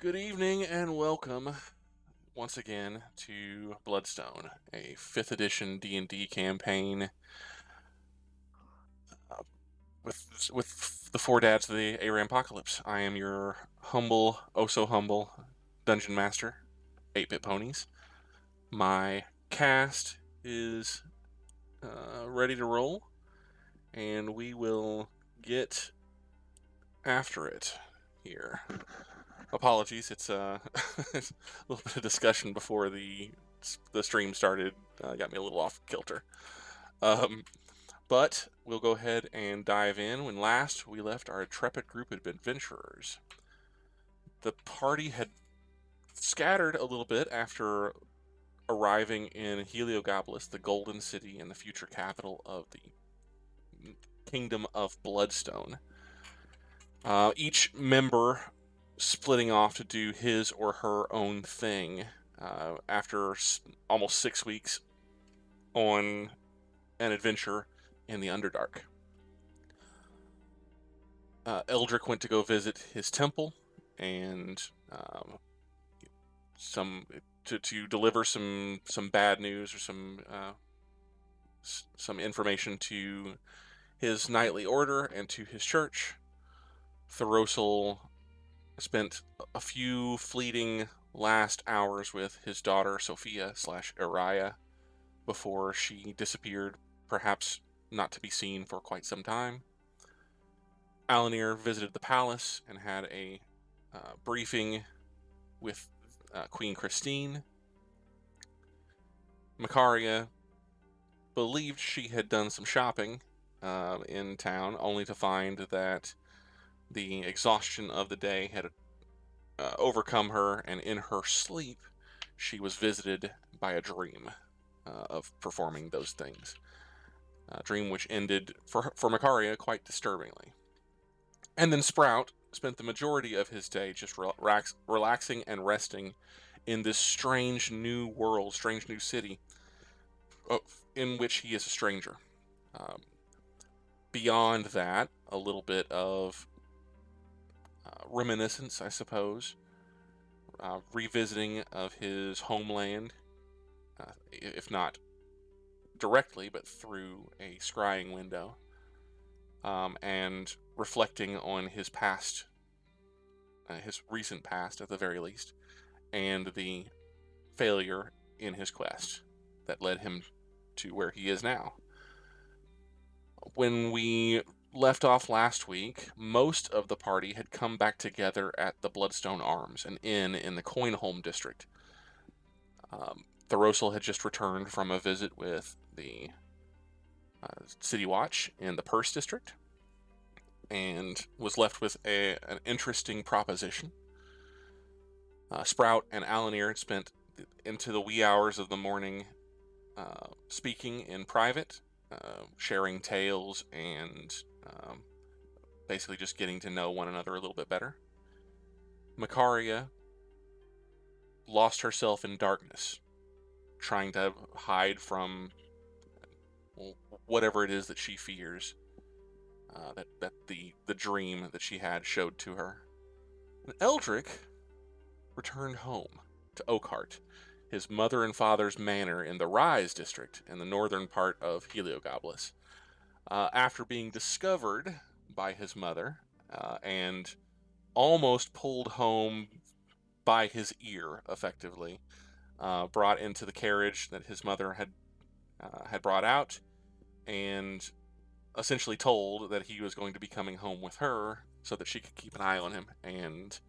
Good evening and welcome once again to Bloodstone, a 5th edition D&D campaign uh, with the four dads of the Apocalypse. I am your humble, oh so humble dungeon master, 8BitPonies. My cast is ready to roll, and we will get after it here. Apologies, it's a little bit of discussion before the stream started. Got me a little off kilter. Um, but we'll go ahead and dive in. When last we left our intrepid group of adventurers, the party had scattered a little bit after arriving in Heliogabalus, the Golden City and the future capital of the Kingdom of Bloodstone. Each member splitting off to do his or her own thing after almost 6 weeks on an adventure in the Underdark. Eldrick went to go visit his temple and to deliver some bad news or some information to his knightly order and to his church. Thoros'l spent a few fleeting last hours with his daughter Sophia / Araya before she disappeared, perhaps not to be seen for quite some time. Alanere visited the palace and had a briefing with Queen Christine. Makaria believed she had done some shopping in town, only to find that the exhaustion of the day had overcome her, and in her sleep she was visited by a dream of performing those things. A dream which ended, for Makaria, quite disturbingly. And then Sprout spent the majority of his day just relaxing and resting in this strange new world, strange new city, in which he is a stranger. Beyond that, a little bit of reminiscence, I suppose, revisiting of his homeland, if not directly, but through a scrying window, and reflecting on his past, his recent past at the very least, and the failure in his quest that led him to where he is now. When we left off last week, most of the party had come back together at the Bloodstone Arms, an inn in the Coinholm district. Thoros'l had just returned from a visit with the City Watch in the Purse district, and was left with an interesting proposition. Sprout and Alanere spent into the wee hours of the morning speaking in private, sharing tales, and basically just getting to know one another a little bit better. Makaria lost herself in darkness, trying to hide from whatever it is that she fears, that the dream that she had showed to her. And Eldrick returned home to Oakhart, his mother and father's manor in the Rise district in the northern part of Heliogabalus, after being discovered by his mother and almost pulled home by his ear, effectively, brought into the carriage that his mother had brought out, and essentially told that he was going to be coming home with her so that she could keep an eye on him and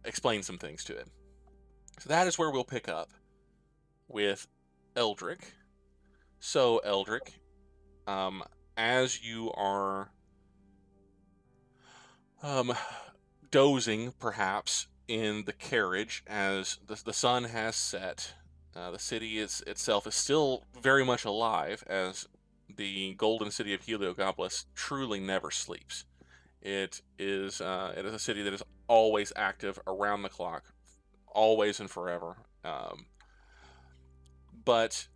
explain some things to him. So that is where we'll pick up with Eldrick. So, Eldrick, as you are dozing, perhaps, in the carriage as the sun has set, the city itself is still very much alive, as the golden city of Heliogabalus truly never sleeps. It is a city that is always active, around the clock, always and forever. But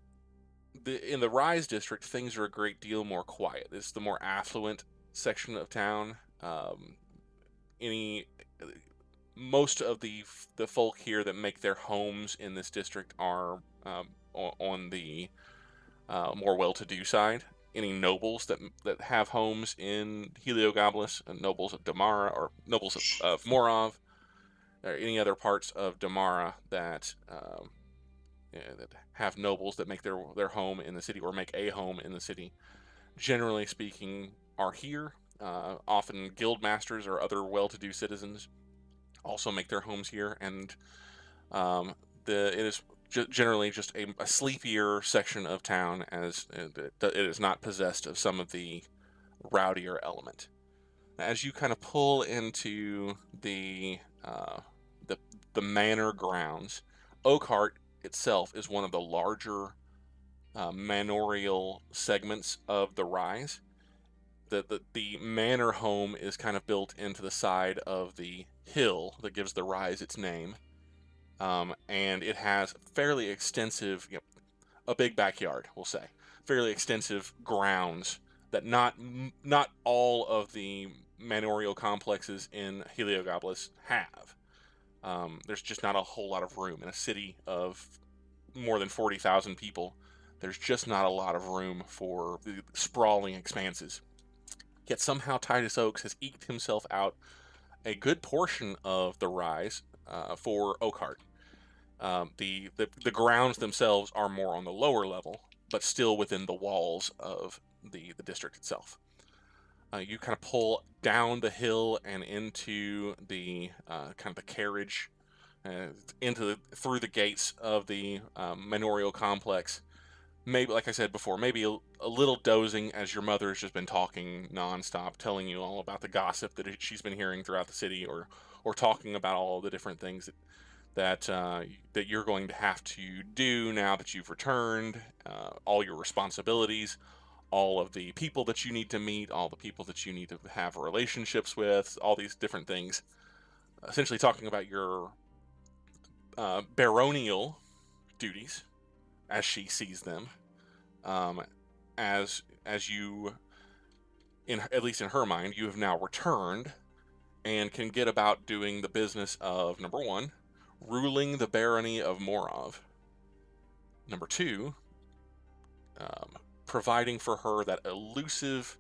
in the Rise district, things are a great deal more quiet. It's the more affluent section of town. most of the folk here that make their homes in this district are on the more well-to-do side. Any nobles that have homes in Heliogabalus, nobles of Damara, or nobles of Morov, or any other parts of Damara that that have nobles that make their home in the city, or make a home in the city, generally speaking, are here. Often guild masters or other well-to-do citizens also make their homes here, and it is generally just a sleepier section of town, as it is not possessed of some of the rowdier element. As you kind of pull into the manor grounds, Oakhart itself is one of the larger manorial segments of the rise. The manor home is kind of built into the side of the hill that gives the rise its name, and it has fairly extensive, a big backyard, we'll say, fairly extensive grounds that not all of the manorial complexes in Heliogabalus have. There's just not a whole lot of room in a city of more than 40,000 people. There's just not a lot of room for the sprawling expanses. Yet somehow Titus Oaks has eked himself out a good portion of the rise for Oakhart. The grounds themselves are more on the lower level, but still within the walls of the district itself. You kind of pull down the hill and into the kind of the carriage, through the gates of the manorial complex. Maybe, like I said before, maybe a little dozing as your mother has just been talking nonstop, telling you all about the gossip that she's been hearing throughout the city, or talking about all the different things that you're going to have to do now that you've returned, all your responsibilities, all of the people that you need to meet, all the people that you need to have relationships with, all these different things. Essentially talking about your baronial duties as she sees them, as you, at least in her mind, you have now returned and can get about doing the business of, number one, ruling the barony of Morov. Number two, providing for her that elusive,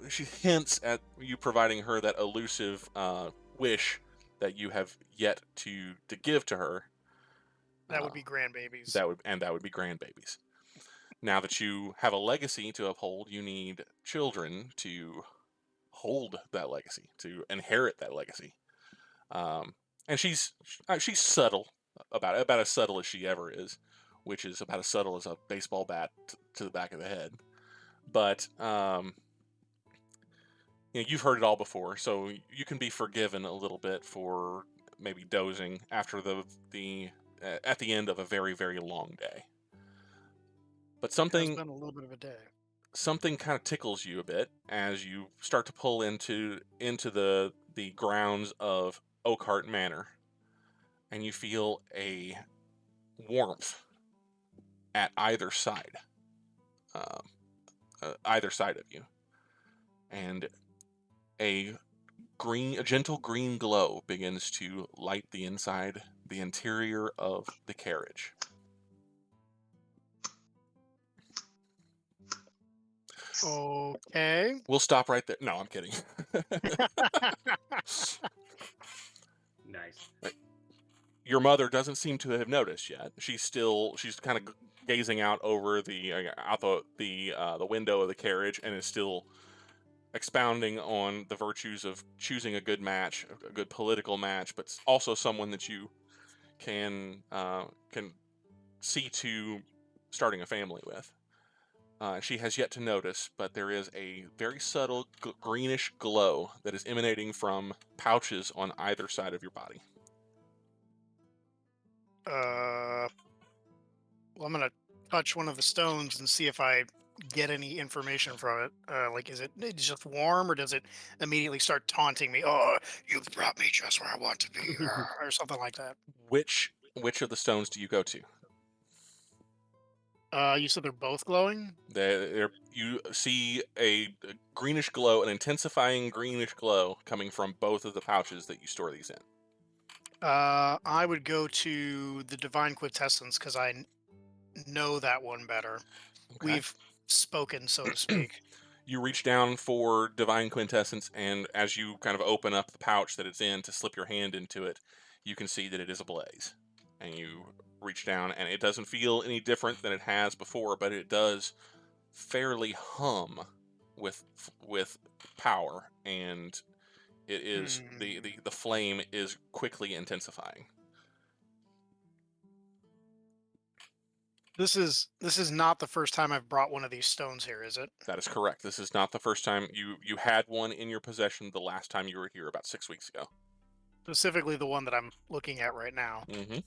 she hints at you providing her that elusive wish that you have yet to give to her. That would be grandbabies. That would be grandbabies. Now that you have a legacy to uphold, you need children to hold that legacy, to inherit that legacy. And she's subtle about as subtle as she ever is, which is about as subtle as a baseball bat to the back of the head. But you've heard it all before, so you can be forgiven a little bit for maybe dozing after at the end of a very, very long day. But something It's been a little bit of a day. Something kind of tickles you a bit as you start to pull into the grounds of Oakhart Manor, and you feel a warmth at either side of you, and a gentle green glow begins to light the interior of the carriage. Okay. We'll stop right there. No, I'm kidding. Nice. Your mother doesn't seem to have noticed yet. She's kind of gazing out over the window of the carriage, and is still expounding on the virtues of choosing a good match, a good political match, but also someone that you can see to starting a family with. She has yet to notice, but there is a very subtle greenish glow that is emanating from pouches on either side of your body. Well, I'm gonna touch one of the stones and see if I get any information from it. Like, is it just warm, or does it immediately start taunting me? Oh, you've brought me just where I want to be, or something like that. Which of the stones do you go to? You said they're both glowing? You see a greenish glow, an intensifying greenish glow coming from both of the pouches that you store these in. I would go to the Divine Quintessence because know that one better. Okay. We've spoken, so to speak. You reach down for Divine Quintessence, and as you kind of open up the pouch that it's in to slip your hand into it, you can see that it is ablaze. And you reach down, and it doesn't feel any different than it has before, but it does fairly hum with power, and it is Hmm. the flame is quickly intensifying. This is not the first time I've brought one of these stones here, is it? That is correct. This is not the first time you had one in your possession. The last time you were here, about 6 weeks ago. Specifically the one that I'm looking at right now. Hmm.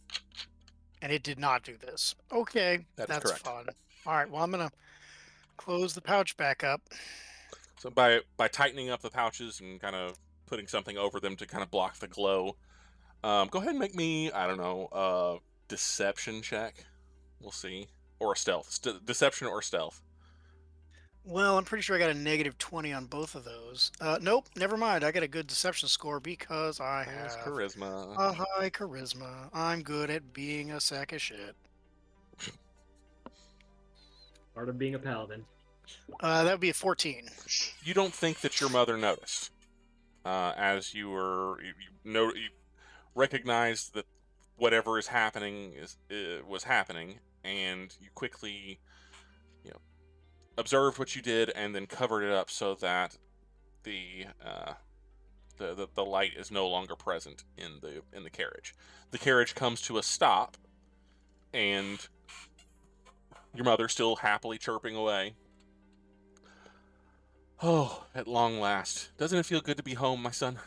And it did not do this. Okay, That is that's correct. fun. All right, well, I'm gonna close the pouch back up. So by tightening up the pouches and kind of putting something over them to kind of block the glow, go ahead and make me, I don't know, deception check. We'll see, or a stealth. Deception or stealth. Well, I'm pretty sure I got a -20 on both of those. Nope, never mind. I got a good deception score because I It's have charisma. a high charisma. I'm good at being a sack of shit. Part of being a paladin. That would be a 14. You don't think that your mother noticed, as you recognized that whatever is happening was happening, and you quickly, you know, observed what you did and then covered it up so that the the light is no longer present in the carriage. The carriage comes to a stop, and your mother still happily chirping away. Oh, at long last. Doesn't it feel good to be home, my son?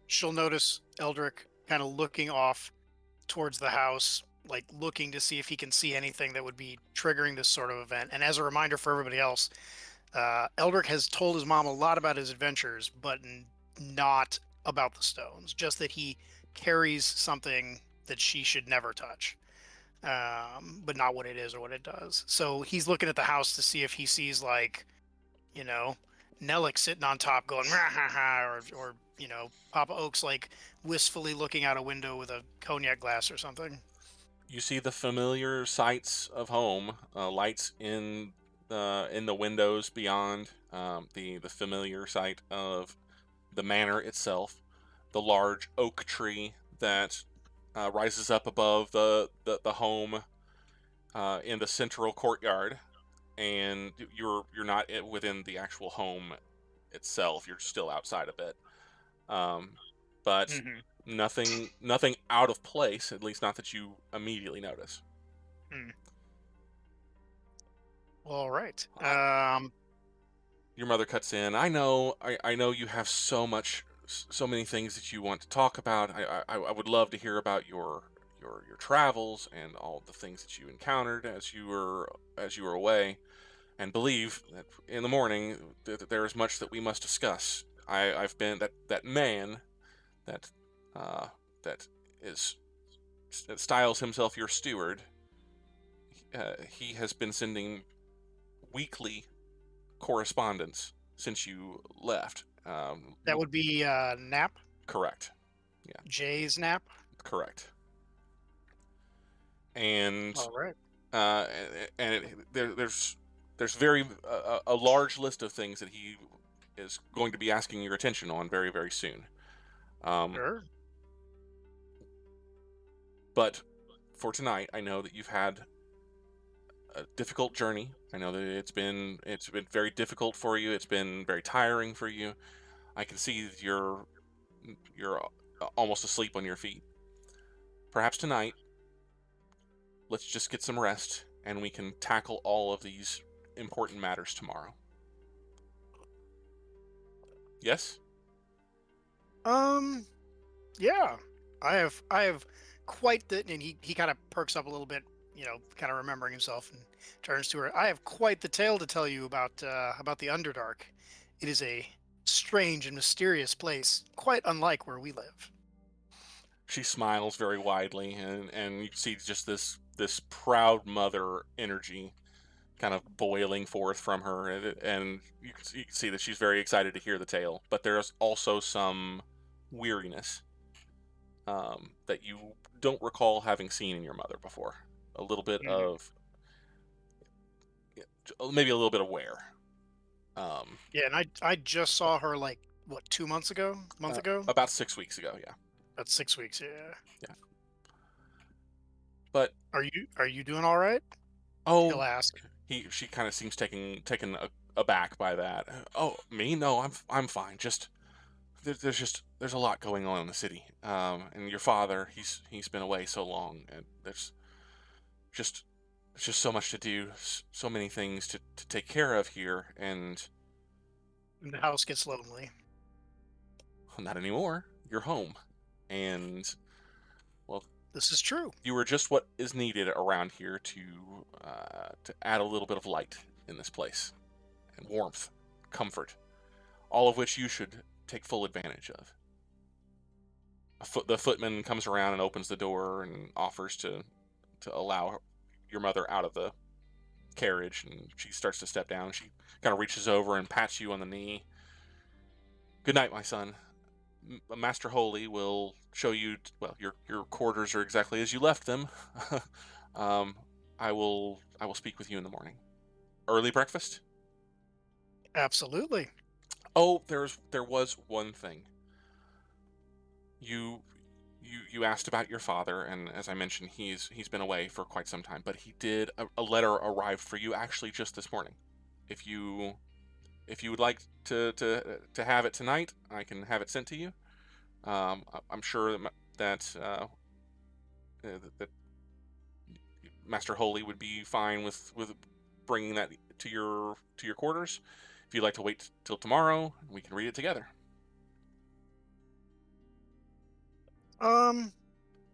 She'll notice Eldrick kind of looking off towards the house, like looking to see if he can see anything that would be triggering this sort of event. And as a reminder for everybody else, Eldrick has told his mom a lot about his adventures, but not about the stones. Just that he carries something that she should never touch, but not what it is or what it does. So he's looking at the house to see if he sees, like, you know, Nellick sitting on top going "Rah, ha, ha," or Papa Oaks like wistfully looking out a window with a cognac glass or something. You see the familiar sights of home, lights in the windows beyond, the familiar sight of the manor itself, the large oak tree that rises up above the home in the central courtyard, and you're not within the actual home itself. You're still outside a bit, but Hmm. nothing out of place. At least not that you immediately notice. Hmm. All right. I, your mother cuts in. I know you have so many things that you want to talk about. I would love to hear about your travels and all the things that you encountered as you were away. And believe that in the morning there is much that we must discuss. I've been that man that uh, that is that styles himself your steward. He has been sending weekly correspondence since you left. That would be Nap, Correct. Yeah, Jay's Nap. correct. And All right. uh, there's very a large list of things that he is going to be asking your attention on very very soon. Um, Sure. but for tonight, I know that you've had a difficult journey. I know that it's been very difficult for you. It's been very tiring for you. I can see that you're almost asleep on your feet. Perhaps tonight, let's just get some rest and we can tackle all of these important matters tomorrow. Yes? Um. Yeah. I have quite the, and he kind of perks up a little bit, kind of remembering himself, and turns to her. I have quite the tale to tell you about the Underdark. It is a strange and mysterious place, quite unlike where we live. She smiles very widely, and you see just this proud mother energy kind of boiling forth from her, and you can see that she's very excited to hear the tale. But there's also some weariness that you don't recall having seen in your mother before. A little bit of maybe a little bit of wear. Yeah, and I just saw her like what 2 months ago, a month ago, About 6 weeks ago, yeah. about 6 weeks. Yeah. Yeah. But Are you doing all right? He'll oh, ask. she kind of seems taken aback by that. Oh, me? No, I'm fine. Just there's a lot going on in the city. And your father, he's been away so long, and just there's just so much to do, so many things to take care of here, and The house gets lonely. not anymore. You're home, and well, This is true. you were just what is needed around here to add a little bit of light in this place, and warmth, comfort, all of which you should take full advantage of. The footman comes around and opens the door and offers to allow your mother out of the carriage, and she starts to step down. She kind of reaches over and pats you on the knee. Good night, my son. Master Holy will show you. Well, your quarters are exactly as you left them. I will speak with you in the morning. Early breakfast? Absolutely. Oh, there was one thing. You asked about your father, and as I mentioned, he's been away for quite some time. But he did a letter arrived for you actually just this morning. If you would like to have it tonight, I can have it sent to you. I'm sure that that Master Holy would be fine with bringing that to your quarters. If you'd like to wait till tomorrow, we can read it together.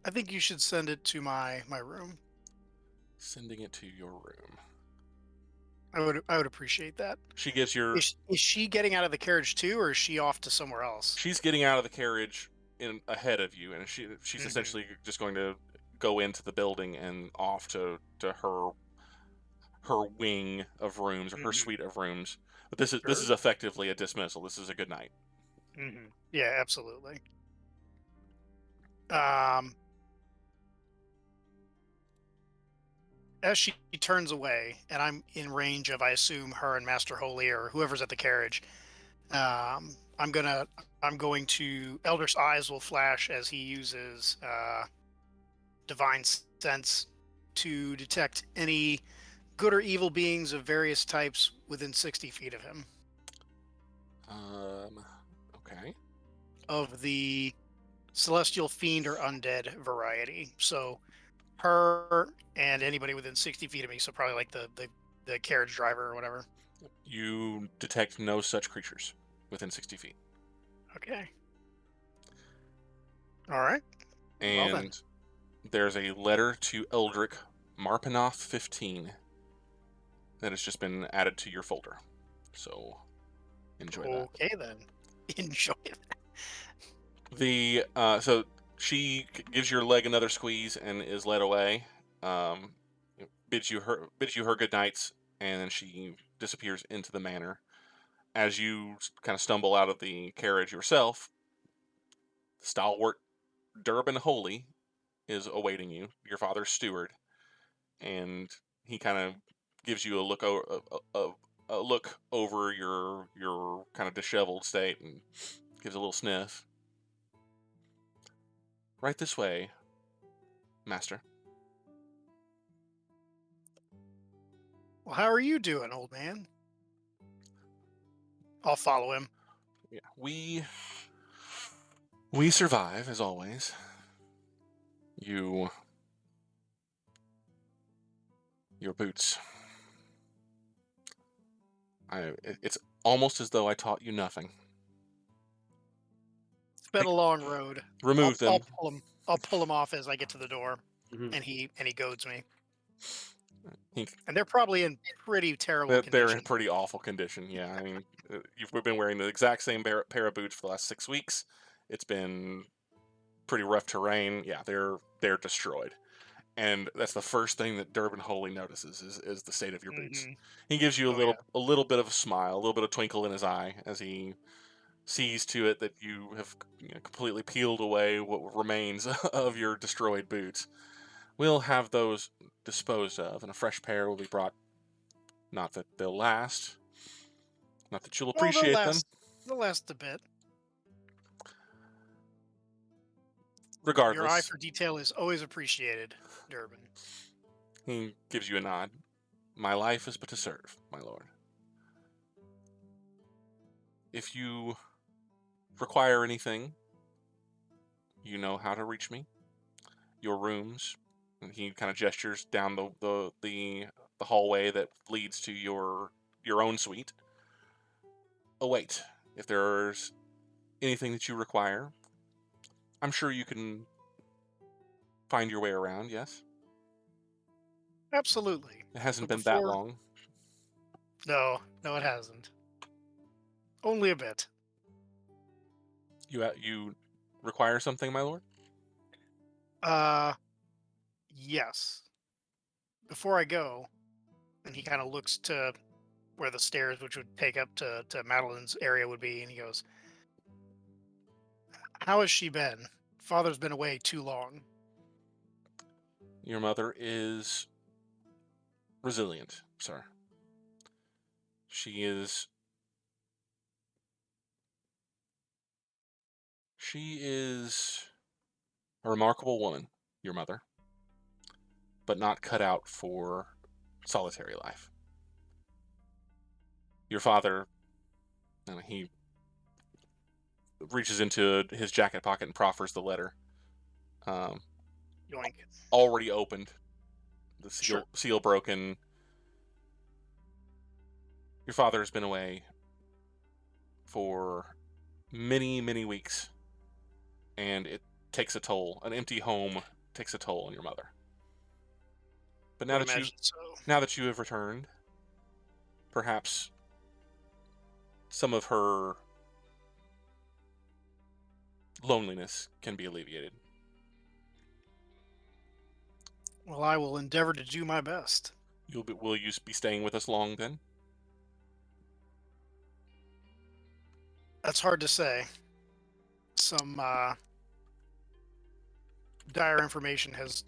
I think you should send it to my room. Sending it to your room. I would appreciate that. She gives your. Is she getting out of the carriage too, or is she off to somewhere else? She's getting out of the carriage ahead of you, and she's essentially just going to go into the building and off to her wing of rooms, or her suite of rooms. But this is effectively a dismissal. This is a good night. Yeah, absolutely. As she turns away, and I'm in range of, I assume, her and Master Holy or whoever's at the carriage, I'm going to. Eldrick's eyes will flash as he uses divine sense to detect any good or evil beings of various types within 60 feet of him. Okay. Of the celestial, fiend, or undead variety. So her and anybody within 60 feet of me, so probably like the carriage driver or whatever. You detect no such creatures within 60 feet. Okay. All right. And well, then. There's a letter to Eldrick, Marpanoth 15, that has just been added to your folder. So enjoy that. Okay, then. Enjoy that. So she gives your leg another squeeze and is led away. Bids you her good nights, and then she disappears into the manor. As you kind of stumble out of the carriage yourself, stalwart Durbin Holy is awaiting you, your father's steward, and he kind of gives you a look over your kind of disheveled state and gives a little sniff. Right this way, master. Well, how are you doing, old man? I'll follow him. Yeah, we survive as always. Your boots. It's almost as though I taught you nothing. It's been a long road. Remove them. I'll pull him off as I get to the door, and he goads me. And they're probably in pretty terrible condition. They're in pretty awful condition, yeah. I mean, you've been wearing the exact same pair of boots for the last 6 weeks. It's been pretty rough terrain. Yeah, they're destroyed. And that's the first thing that Durbin wholly notices is the state of your boots. Mhm. He gives you Oh, a little bit of a smile, a little bit of twinkle in his eye as he sees to it that you have completely peeled away what remains of your destroyed boots. We'll have those disposed of, and a fresh pair will be brought. Not that they'll last, not that you'll well, appreciate them. they'll last a bit. Your eye Regardless, for detail is always appreciated, Durbin. he gives you a nod. My life is but to serve, my lord. If you require anything, you know how to reach me. Your rooms, and he kind of gestures down the hallway that leads to your own suite. Await. If there's anything that you require, I'm sure you can find your way around. Yes, Absolutely. it hasn't But been that before, long. no, it hasn't. Only a bit. You require something, my lord? Yes. Before I go, and he kind of looks to where the stairs, which would take up to Madeline's area, would be, and he goes, "How has she been? Father's been away too long." Your mother is resilient, sir. She is. She is a remarkable woman, your mother, but not cut out for solitary life. Your father, he reaches into his jacket pocket and proffers the letter. Yoink. Already opened, the Sure. seal broken. Your father has been away for many, many weeks, and it takes a toll. An empty home takes a toll on your mother. But Would imagine so. now that you have returned, perhaps some of her loneliness can be alleviated. Well, I will endeavor to do my best. Will you be staying with us long then? That's hard to say. Some dire information has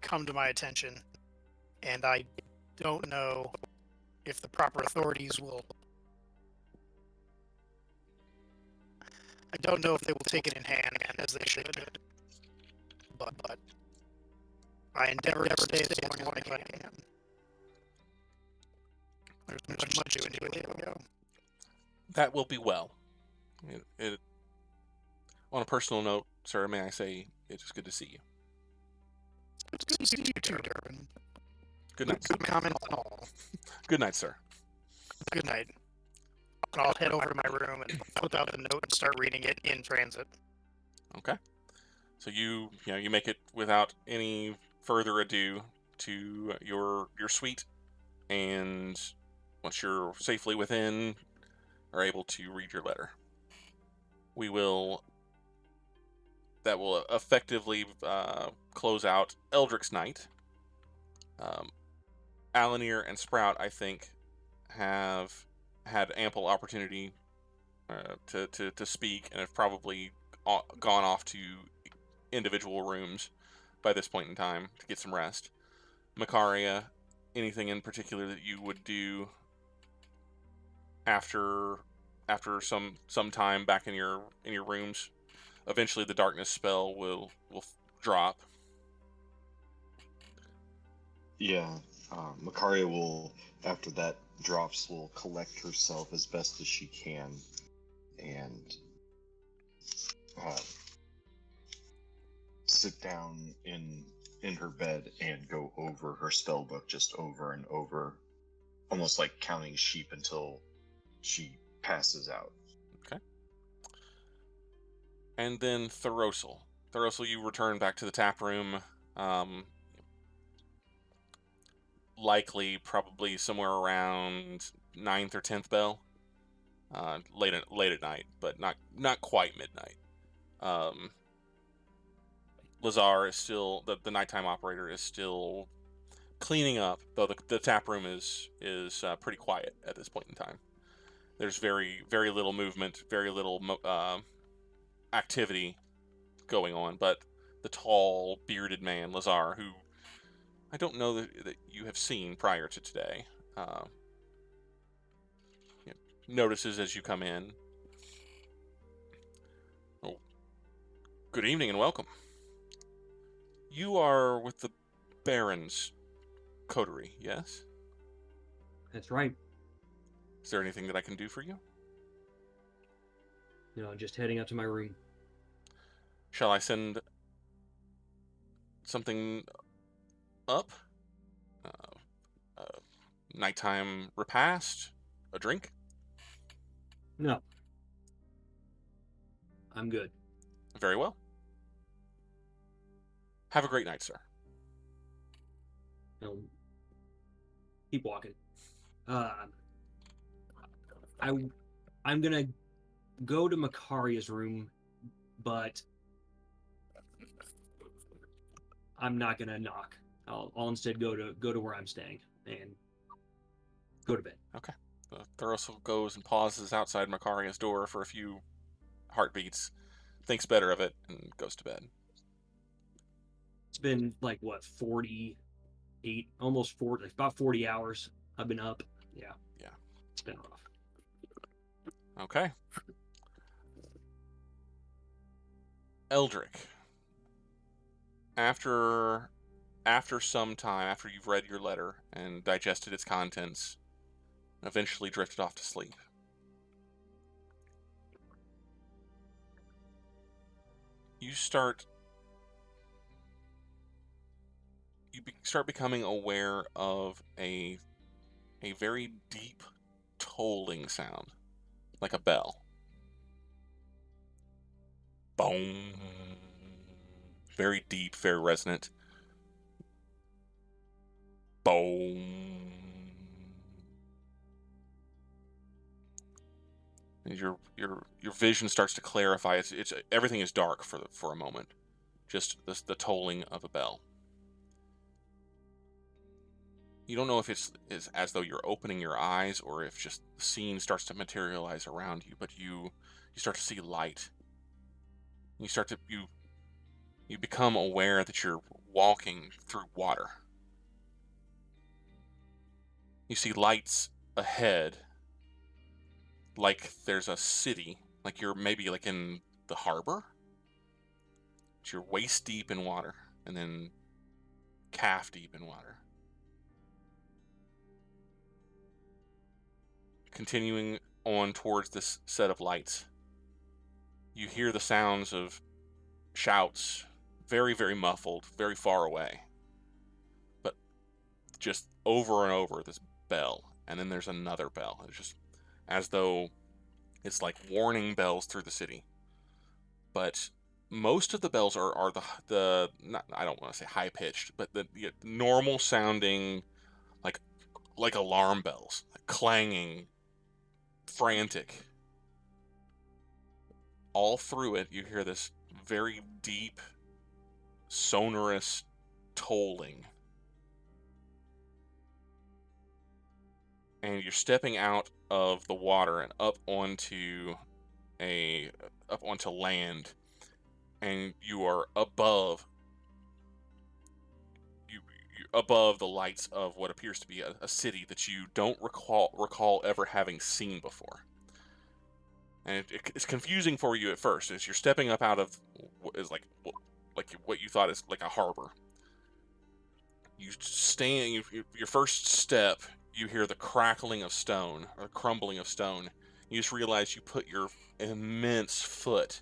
come to my attention, and I don't know if the proper authorities will. I don't know if they will take it in hand as they should. But I endeavor to stay as long as I can. There's much to it. That will be well. On a personal note, sir, may I say it is good to see you. It's good to see you too, Durbin. Good night. Good comment on all. Good night, sir. Good night. I'll head over to my room and flip out the note and start reading it in transit. Okay. So you make it without any further ado to your suite, and once you're safely within, are able to read your letter. That will effectively close out Eldrick's night. Alanere and Sprout, I think, have had ample opportunity to speak, and have probably gone off to individual rooms by this point in time to get some rest. Makaria, anything in particular that you would do after some time back in your rooms? Eventually, the darkness spell will drop. Yeah, Makaria will, after that drops, will collect herself as best as she can, and sit down in her bed and go over her spell book just over and over, almost like counting sheep until she passes out. Okay. And then Thoros'l. Thoros'l, you return back to the tap room. Likely, probably somewhere around 9th or 10th bell. Late at night, but not quite midnight. Lazar is still, the nighttime operator is still cleaning up, though the tap room is pretty quiet at this point in time. There's very little movement, very little activity going on, but the tall, bearded man, Lazar, who I don't know that you have seen prior to today, notices as you come in. Oh, good evening and welcome. You are with the Baron's coterie, yes? That's right. Is there anything that I can do for you? No, just heading up to my room. Shall I send something up? Nighttime repast? A drink? No. I'm good. Very well. Have a great night, sir. No. Keep walking. I'm gonna go to Makaria's room, but I'm not gonna knock. I'll instead go to where I'm staying and go to bed. Okay. Thoros'l goes and pauses outside Makaria's door for a few heartbeats, thinks better of it, and goes to bed. It's been like what, 48, almost 40, about 40 hours. I've been up. Yeah. It's been rough. Okay. Eldrick. After some time, after you've read your letter and digested its contents, eventually drifted off to sleep. You start becoming aware of a very deep tolling sound, like a bell. Boom. Very deep, very resonant. Boom. And your vision starts to clarify. It's everything is dark for a moment. Just the tolling of a bell. You don't know if it's as though you're opening your eyes or if just the scene starts to materialize around you, but you start to see light. You become aware that you're walking through water. You see lights ahead, like there's a city, like you're maybe like in the harbor. But you're waist deep in water, and then calf deep in water. Continuing on towards this set of lights, you hear the sounds of shouts, very, very muffled, very far away. But just over and over, this bell, and then there's another bell. It's just as though it's like warning bells through the city. But most of the bells are the not, I don't want to say high pitched, but the normal sounding, like alarm bells, like clanging, frantic. All through it, you hear this very deep, sonorous tolling. And you're stepping out of the water and up onto land, and you are above above the lights of what appears to be a city that you don't recall ever having seen before. And it's confusing for you at first as you're stepping up out of what is like what you thought is like a harbor. You stand, your first step, you hear the crackling of stone or crumbling of stone. You just realize you put your immense foot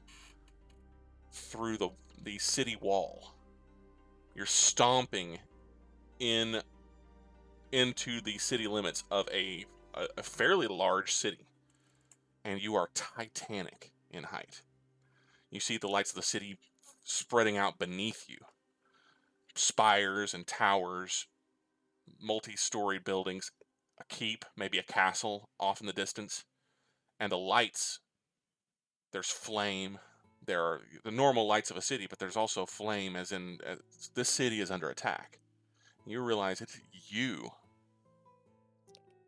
through the city wall. You're stomping into the city limits of a fairly large city, and you are titanic in height. You see the lights of the city spreading out beneath you. Spires and towers, multi-story buildings, a keep, maybe a castle off in the distance, and the lights, there's flame, there are the normal lights of a city, but there's also flame, as in this city is under attack. You realize it's you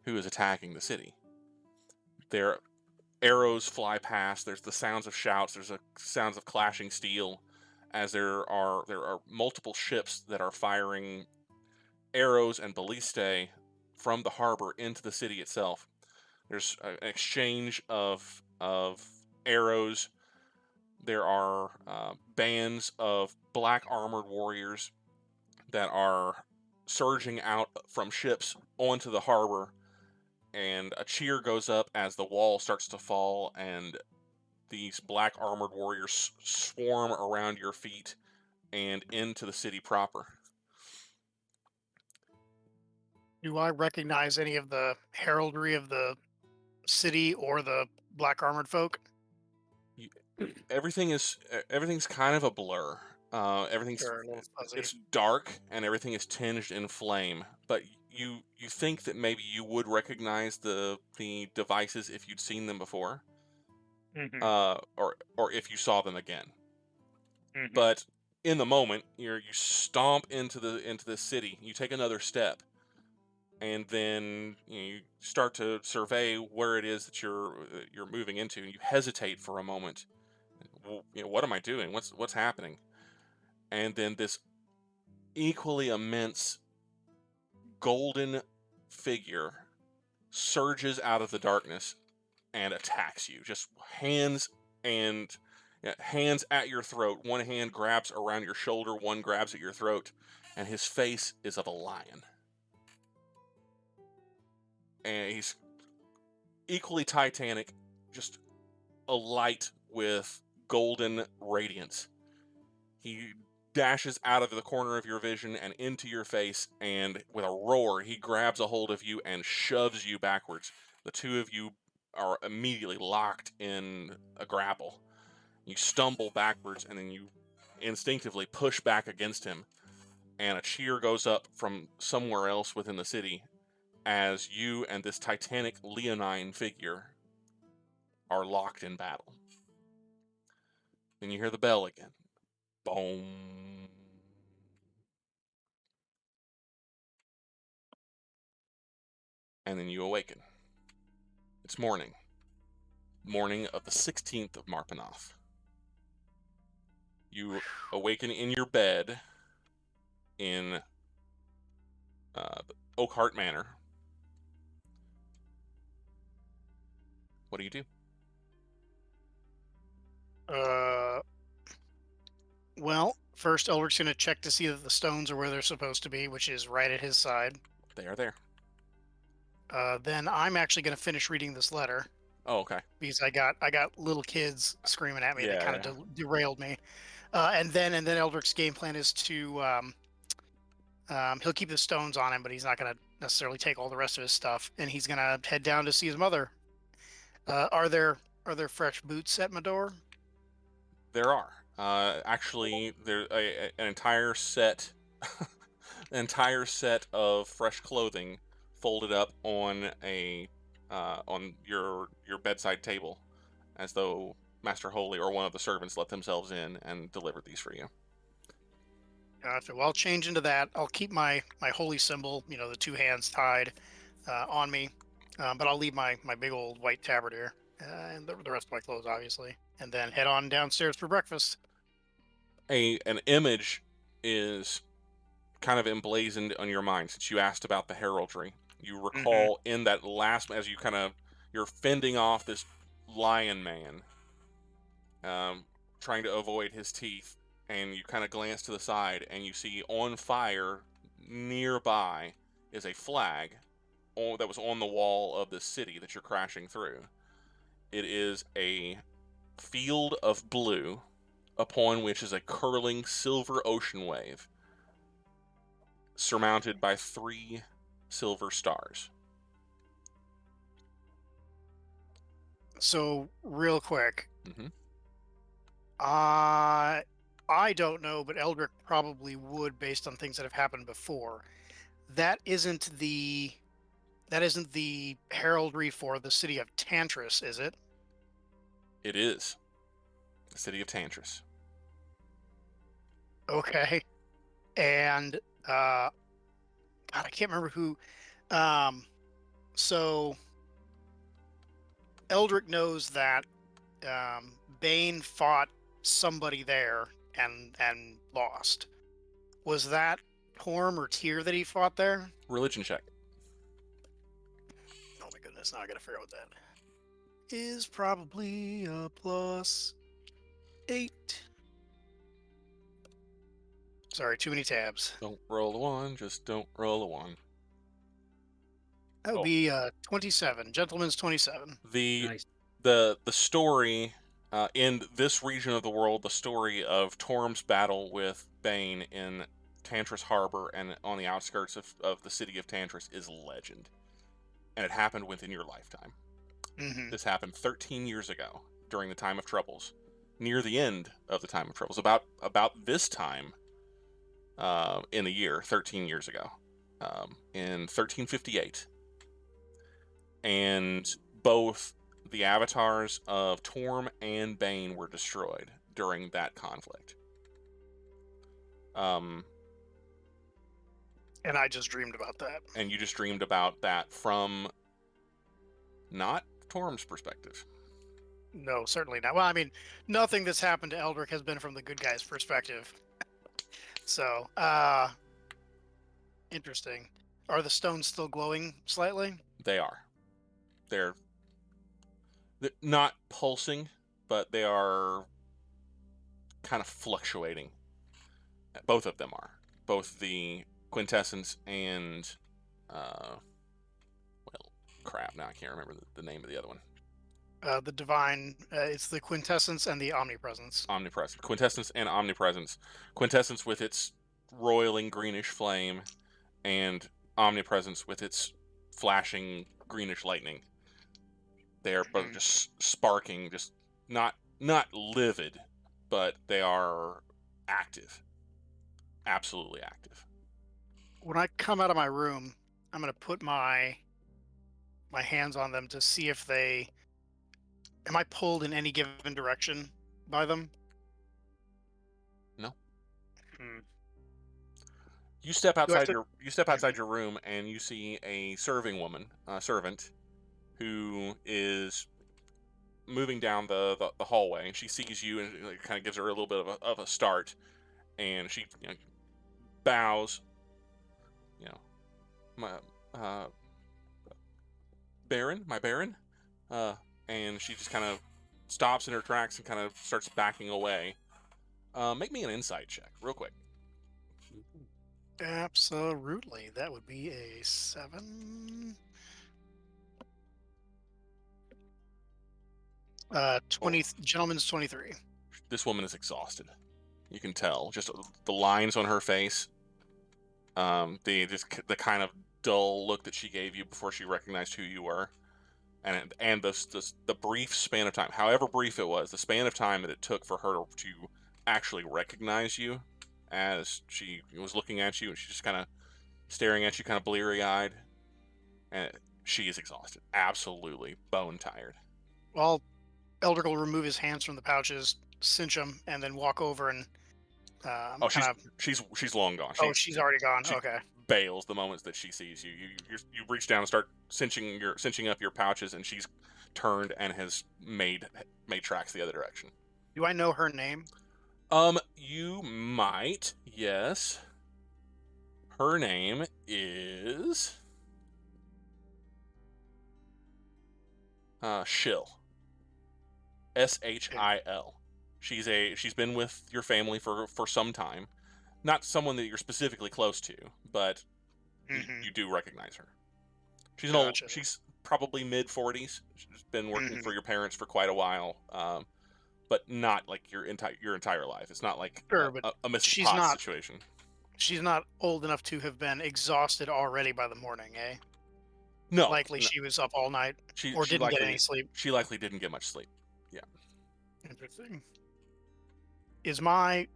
who is attacking the city. There, arrows fly past. There's the sounds of shouts. There's sounds of clashing steel, as there are multiple ships that are firing arrows and ballistae from the harbor into the city itself. There's an exchange of arrows. There are bands of black armored warriors that are surging out from ships onto the harbor, and a cheer goes up as the wall starts to fall and these black armored warriors swarm around your feet and into the city proper. Do I recognize any of the heraldry of the city or the black armored folk? Everything's kind of a blur. Everything's Sure, a little fuzzy. it's dark and everything is tinged in flame, but you think that maybe you would recognize the devices if you'd seen them before, or if you saw them again. But in the moment, you stomp into the city. You take another step, and then you start to survey where it is that you're moving into, and you hesitate for a moment. Well, what am I doing? What's happening? And then this equally immense golden figure surges out of the darkness and attacks you. Just hands at your throat. One hand grabs around your shoulder, one grabs at your throat, and his face is of a lion. And he's equally titanic, just alight with golden radiance. He dashes out of the corner of your vision and into your face, and with a roar, he grabs a hold of you and shoves you backwards. The two of you are immediately locked in a grapple. You stumble backwards, and then you instinctively push back against him, and a cheer goes up from somewhere else within the city as you and this titanic leonine figure are locked in battle. Then you hear the bell again. Boom. And then you awaken. It's morning. Morning of the 16th of Marpanoth. You awaken in your bed in Oakhart Manor. What do you do? Well, first Eldrick's going to check to see that the stones are where they're supposed to be, which is right at his side. They are there. Then I'm actually going to finish reading this letter. Oh, okay. Because I got little kids screaming at me that kind of derailed me. And then Eldrick's game plan is to he'll keep the stones on him, but he's not going to necessarily take all the rest of his stuff, and he's going to head down to see his mother. Are there fresh boots at my door? There are. Actually, there's an entire set of fresh clothing folded up on your bedside table, as though Master Holy or one of the servants let themselves in and delivered these for you. Gotcha. Well, I'll change into that. I'll keep my holy symbol, the two hands tied on me, but I'll leave my big old white tabard here and the rest of my clothes, obviously, and then head on downstairs for breakfast. An image is kind of emblazoned on your mind since you asked about the heraldry. You recall in that last, as you're fending off this lion man, trying to avoid his teeth, and you kind of glance to the side and you see on fire nearby is a flag that was on the wall of the city that you're crashing through. It is a field of blue upon which is a curling silver ocean wave surmounted by 3 silver stars. So, real quick, I don't know, but Eldrick probably would, based on things that have happened before. That isn't the heraldry for the city of Tantris, is it? It is. The city of Tantris. Okay. And God, I can't remember who. So Eldrick knows that Bane fought somebody there and lost. Was that Torm or Tyr that he fought there? Religion check. Oh my goodness! Now I gotta figure out what that is. Probably a +8. Sorry, too many tabs. Don't roll a 1, just don't roll a 1. That would be 27. Gentleman's 27. Nice. The story in this region of the world, the story of Torm's battle with Bane in Tantris Harbor and on the outskirts of the city of Tantris is legend. And it happened within your lifetime. Mm-hmm. This happened 13 years ago during the Time of Troubles, near the end of the Time of Troubles, about this time in the year, 13 years ago, in 1358. And both the avatars of Torm and Bane were destroyed during that conflict. And I just dreamed about that. And you just dreamed about that from not Torm's perspective. No, certainly not. Well, I mean, nothing that's happened to Eldrick has been from the good guy's perspective. So, interesting. Are the stones still glowing slightly? They are. They're not pulsing, but they are kind of fluctuating. Both of them are. Both the quintessence and, well, crap, now I can't remember the name of the other one. The divine, it's the quintessence and the omnipresence. Omnipresence. Quintessence and omnipresence. Quintessence with its roiling greenish flame, and omnipresence with its flashing greenish lightning. They are both just sparking, just not livid, but they are active. Absolutely active. When I come out of my room, I'm going to put my hands on them to see if they... Am I pulled in any given direction by them? No. Hmm. You step outside your room and you see a serving woman, servant, who is moving down the hallway. She sees you and it kind of gives her a little bit of a start, and she bows. My Baron, and she just kind of stops in her tracks and kind of starts backing away. Make me an insight check, real quick. Absolutely. That would be a 7. 20. Gentleman's 23. This woman is exhausted. You can tell. Just the lines on her face. The kind of dull look that she gave you before she recognized who you were. And the brief span of time, however brief it was, the span of time that it took for her to actually recognize you as she was looking at you, and she's just kind of staring at you, kind of bleary-eyed. And she is exhausted. Absolutely bone-tired. Well, Eldrick will remove his hands from the pouches, cinch them, and then walk over and she's long gone. She's already gone. She Okay. bails the moment that she sees you. You reach down and start cinching up your pouches, and she's turned and has made tracks the other direction. Do I know her name? You might, yes. Her name is Shil. Shil. She's been with your family for some time. Not someone that you're specifically close to, but you do recognize her. She's an old. She's probably mid-40s. She's been working for your parents for quite a while, but not like your entire life. It's not like a Mrs. Potts situation. She's not old enough to have been exhausted already by the morning, eh? No. Likely she was up all night didn't get any sleep. She likely didn't get much sleep. Yeah. Interesting. Is my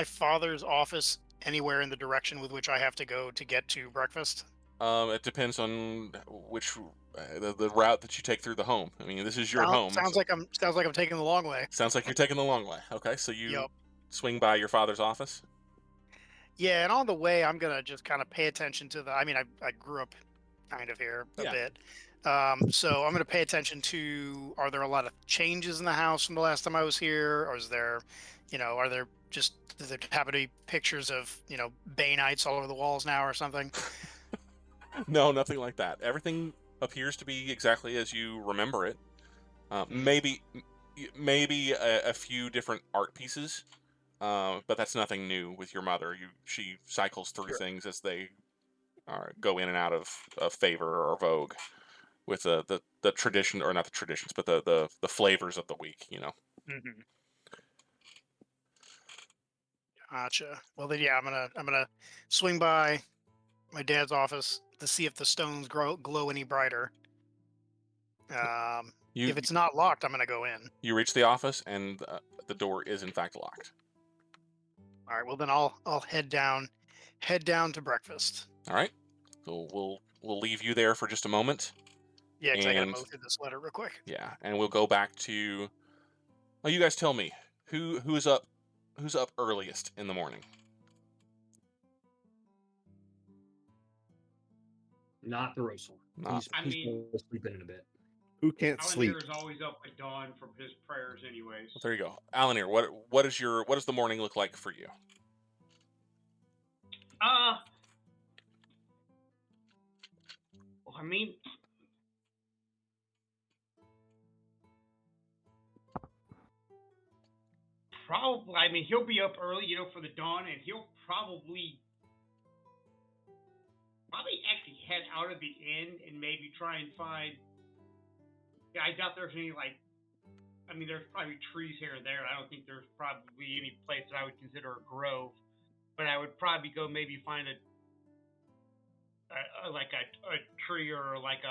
father's office anywhere in the direction with which I have to go to get to breakfast? It depends on which the route that you take through the home. I mean, this is your home. Sounds like I'm taking the long way. Sounds like you're taking the long way. Okay, so you Yep. swing by your father's office. Yeah, and on the way, I'm gonna just kind of pay attention to the. I mean, I grew up kind of here a bit, so I'm gonna pay attention to. Are there a lot of changes in the house from the last time I was here, or is there, are there just does there happen to be pictures of Baneites all over the walls now or something? No, nothing like that. Everything appears to be exactly as you remember it. Maybe a few different art pieces. But that's nothing new with your mother. She cycles through things as they go in and out of favor or vogue with the tradition, or not the traditions, but the flavors of the week. Mm-hmm. Gotcha. Well then, yeah, I'm gonna swing by my dad's office to see if the stones glow any brighter. If it's not locked, I'm gonna go in. You reach the office, and the door is in fact locked. All right. Well, then I'll head down to breakfast. All right. So we'll leave you there for just a moment. Yeah, because I gotta mow through this letter real quick. Yeah, and we'll go back to. Oh, you guys tell me who's up earliest in the morning. Not Thoros'l. He's sleeping in a bit. Who can't sleep? Alanere is always up at dawn from his prayers, anyways. Well, there you go, Alanere. What does the morning look like for you? Well, I mean, probably. I mean, he'll be up early, for the dawn, and he'll probably actually head out of the inn and maybe try and find. Yeah, I doubt there's any there's probably trees here and there. I don't think there's probably any place that I would consider a grove, but I would probably go maybe find a tree or like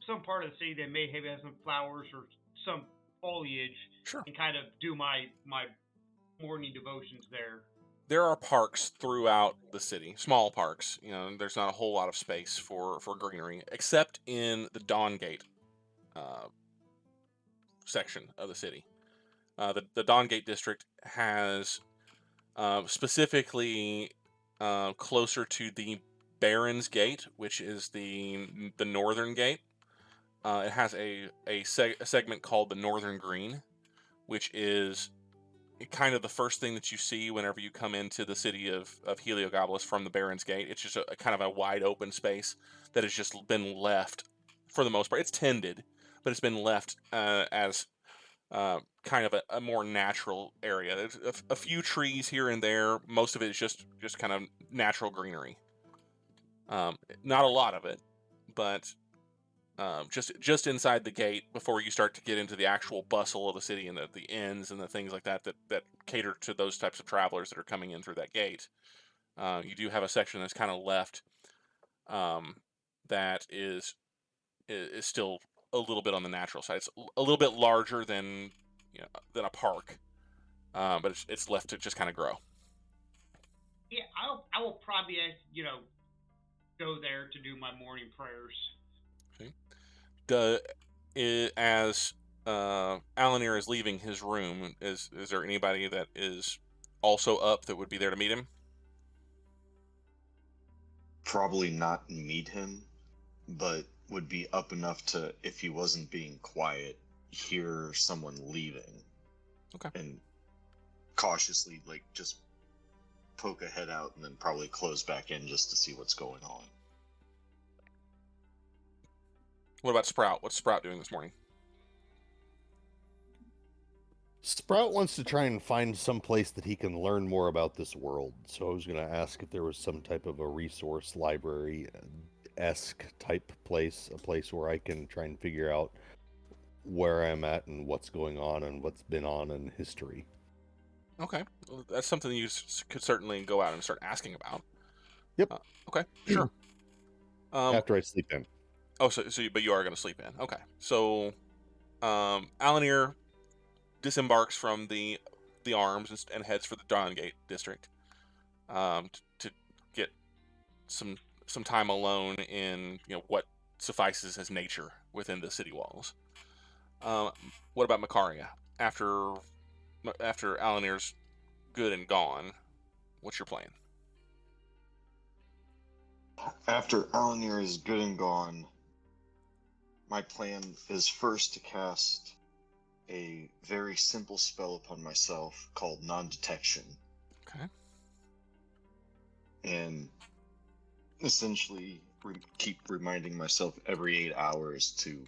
some part of the city that may have some flowers or some foliage, Sure. And kind of do my morning devotions there. There are parks throughout the city, small parks. There's not a whole lot of space for greenery, except in the Dawngate section of the city. The Dawngate district has specifically closer to the Baron's Gate, which is the northern gate. It has a segment called the Northern Green, which is kind of the first thing that you see whenever you come into the city of Heliogabalus from the Baron's Gate. It's just a kind of a wide open space that has just been left, for the most part. It's tended, but it's been left as kind of a more natural area. There's a few trees here and there. Most of it is just kind of natural greenery. Not a lot of it, but just inside the gate, before you start to get into the actual bustle of the city and the inns and the things like that cater to those types of travelers that are coming in through that gate. You do have a section that's kind of left that is still a little bit on the natural side. It's a little bit larger than a park, but it's left to just kind of grow. Yeah, I will probably go there to do my morning prayers. Okay. As Alanere is leaving his room, is there anybody that is also up that would be there to meet him? Probably not meet him, but would be up enough to, if he wasn't being quiet, hear someone leaving. Okay. And cautiously, just poke a head out and then probably close back in just to see what's going on. What about Sprout? What's Sprout doing this morning? Sprout wants to try and find some place that he can learn more about this world. So I was going to ask if there was some type of a resource library-esque type place, a place where I can try and figure out where I'm at and what's going on and what's been on in history. Okay. Well, that's something you could certainly go out and start asking about. Yep. Okay, sure. After I sleep in. Oh, but you are going to sleep in. Okay. So, Alanere disembarks from the arms and heads for the Dawngate district to get some some time alone in what suffices as nature within the city walls. What about Makaria? After Alanere's good and gone, what's your plan? After Alanere is good and gone, my plan is first to cast a very simple spell upon myself called non-detection. Okay. And essentially keep reminding myself every 8 hours to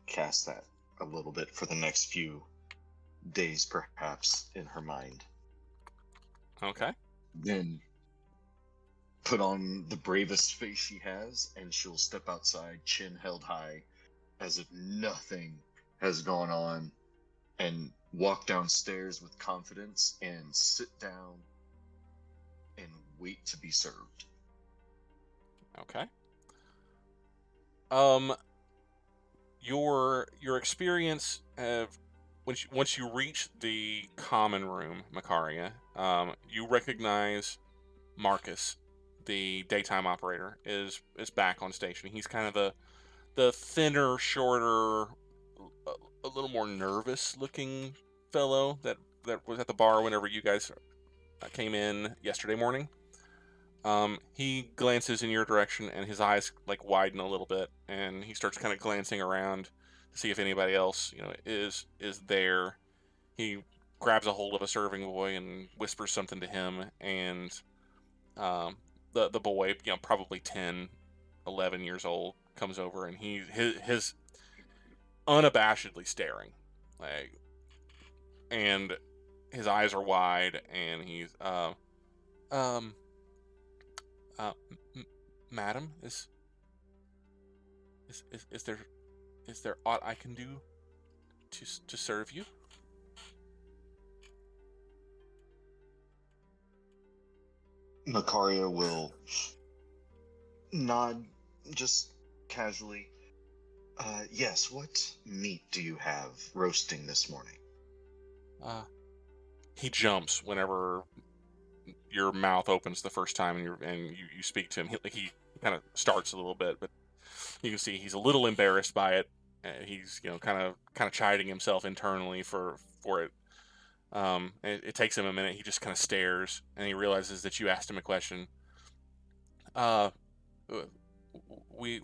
cast that a little bit for the next few days, perhaps, in her mind. Okay. Then put on the bravest face she has, and she'll step outside, chin held high, as if nothing has gone on, and walk downstairs with confidence and sit down and wait to be served. Okay. Your experience once you reach the common room, Makaria, you recognize Marcus, the daytime operator, is back on station. He's kind of the thinner, shorter, a little more nervous looking fellow that was at the bar whenever you guys came in yesterday morning. He glances in your direction, and his eyes widen a little bit, and he starts kind of glancing around to see if anybody else is there. He grabs a hold of a serving boy and whispers something to him, and the boy, probably 10, 11 years old, comes over, and his unabashedly staring, and his eyes are wide, and he's madam, is there aught I can do to serve you? Makaria will nod just casually. Yes, what meat do you have roasting this morning? He jumps whenever your mouth opens the first time and you speak to him. He kind of starts a little bit, but you can see he's a little embarrassed by it. He's kind of chiding himself internally for it. It takes him a minute. He just kind of stares, and he realizes that you asked him a question. We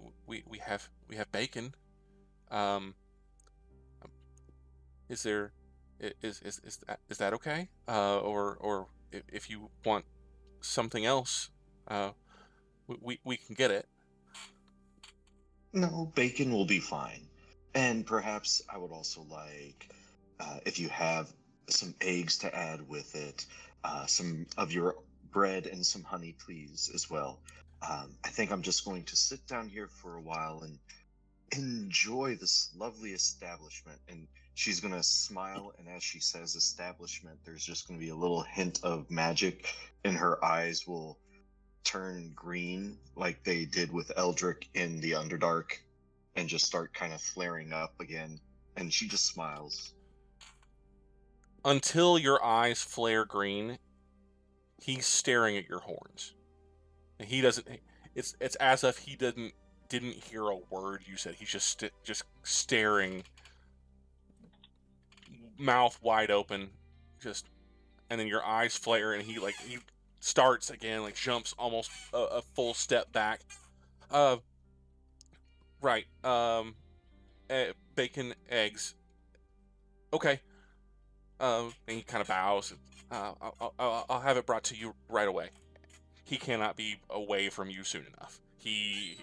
have bacon. Is that okay? Or if you want something else, we can get it. No, bacon will be fine. And perhaps I would also like, if you have some eggs to add with it, some of your bread and some honey, please, as well. I think I'm just going to sit down here for a while and enjoy this lovely establishment. And she's going to smile, and as she says establishment, there's just going to be a little hint of magic, and her eyes will turn green like they did with Eldrick in the Underdark, and just start kind of flaring up again, and she just smiles. Until your eyes flare green, he's staring at your horns. And he doesn't. It's as if he didn't hear a word you said. He's just staring, mouth wide open, and then your eyes flare, and he starts again, jumps almost a full step back. Right. Bacon, eggs. Okay. And he kind of bows. I'll have it brought to you right away. He cannot be away from you soon enough. He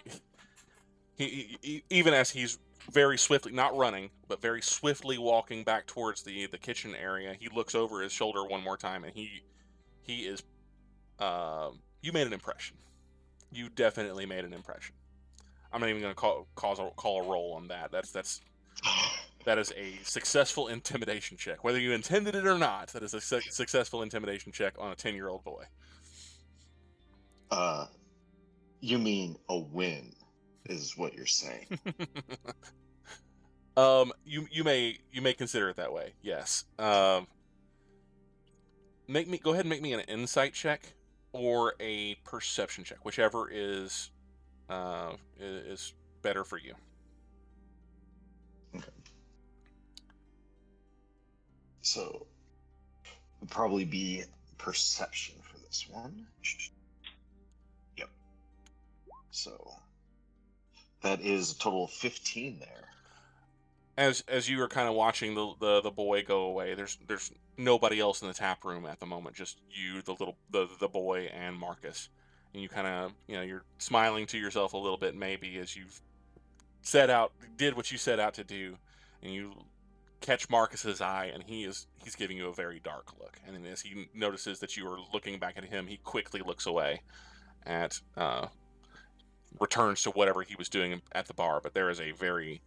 even as he's very swiftly, not running, but very swiftly walking back towards the kitchen area, he looks over his shoulder one more time, and he is. You made an impression. You definitely made an impression. I'm not even going to call a roll on that. That is a successful intimidation check. Whether you intended it or not, that is a successful intimidation check on a 10-year-old boy. You mean a win, is what you're saying. You may consider it that way. Yes. Go ahead and make me an insight check, or a perception check, whichever is better for you. Okay. So, it'll probably be perception for this one. Yep. So, that is a total of 15 there. As you are kind of watching the boy go away, there's nobody else in the tap room at the moment, just you, the boy, and Marcus. And you kind of, you're smiling to yourself a little bit maybe as you've did what you set out to do, and you catch Marcus's eye, and he's giving you a very dark look. And then as he notices that you are looking back at him, he quickly looks away at returns to whatever he was doing at the bar. But there is a very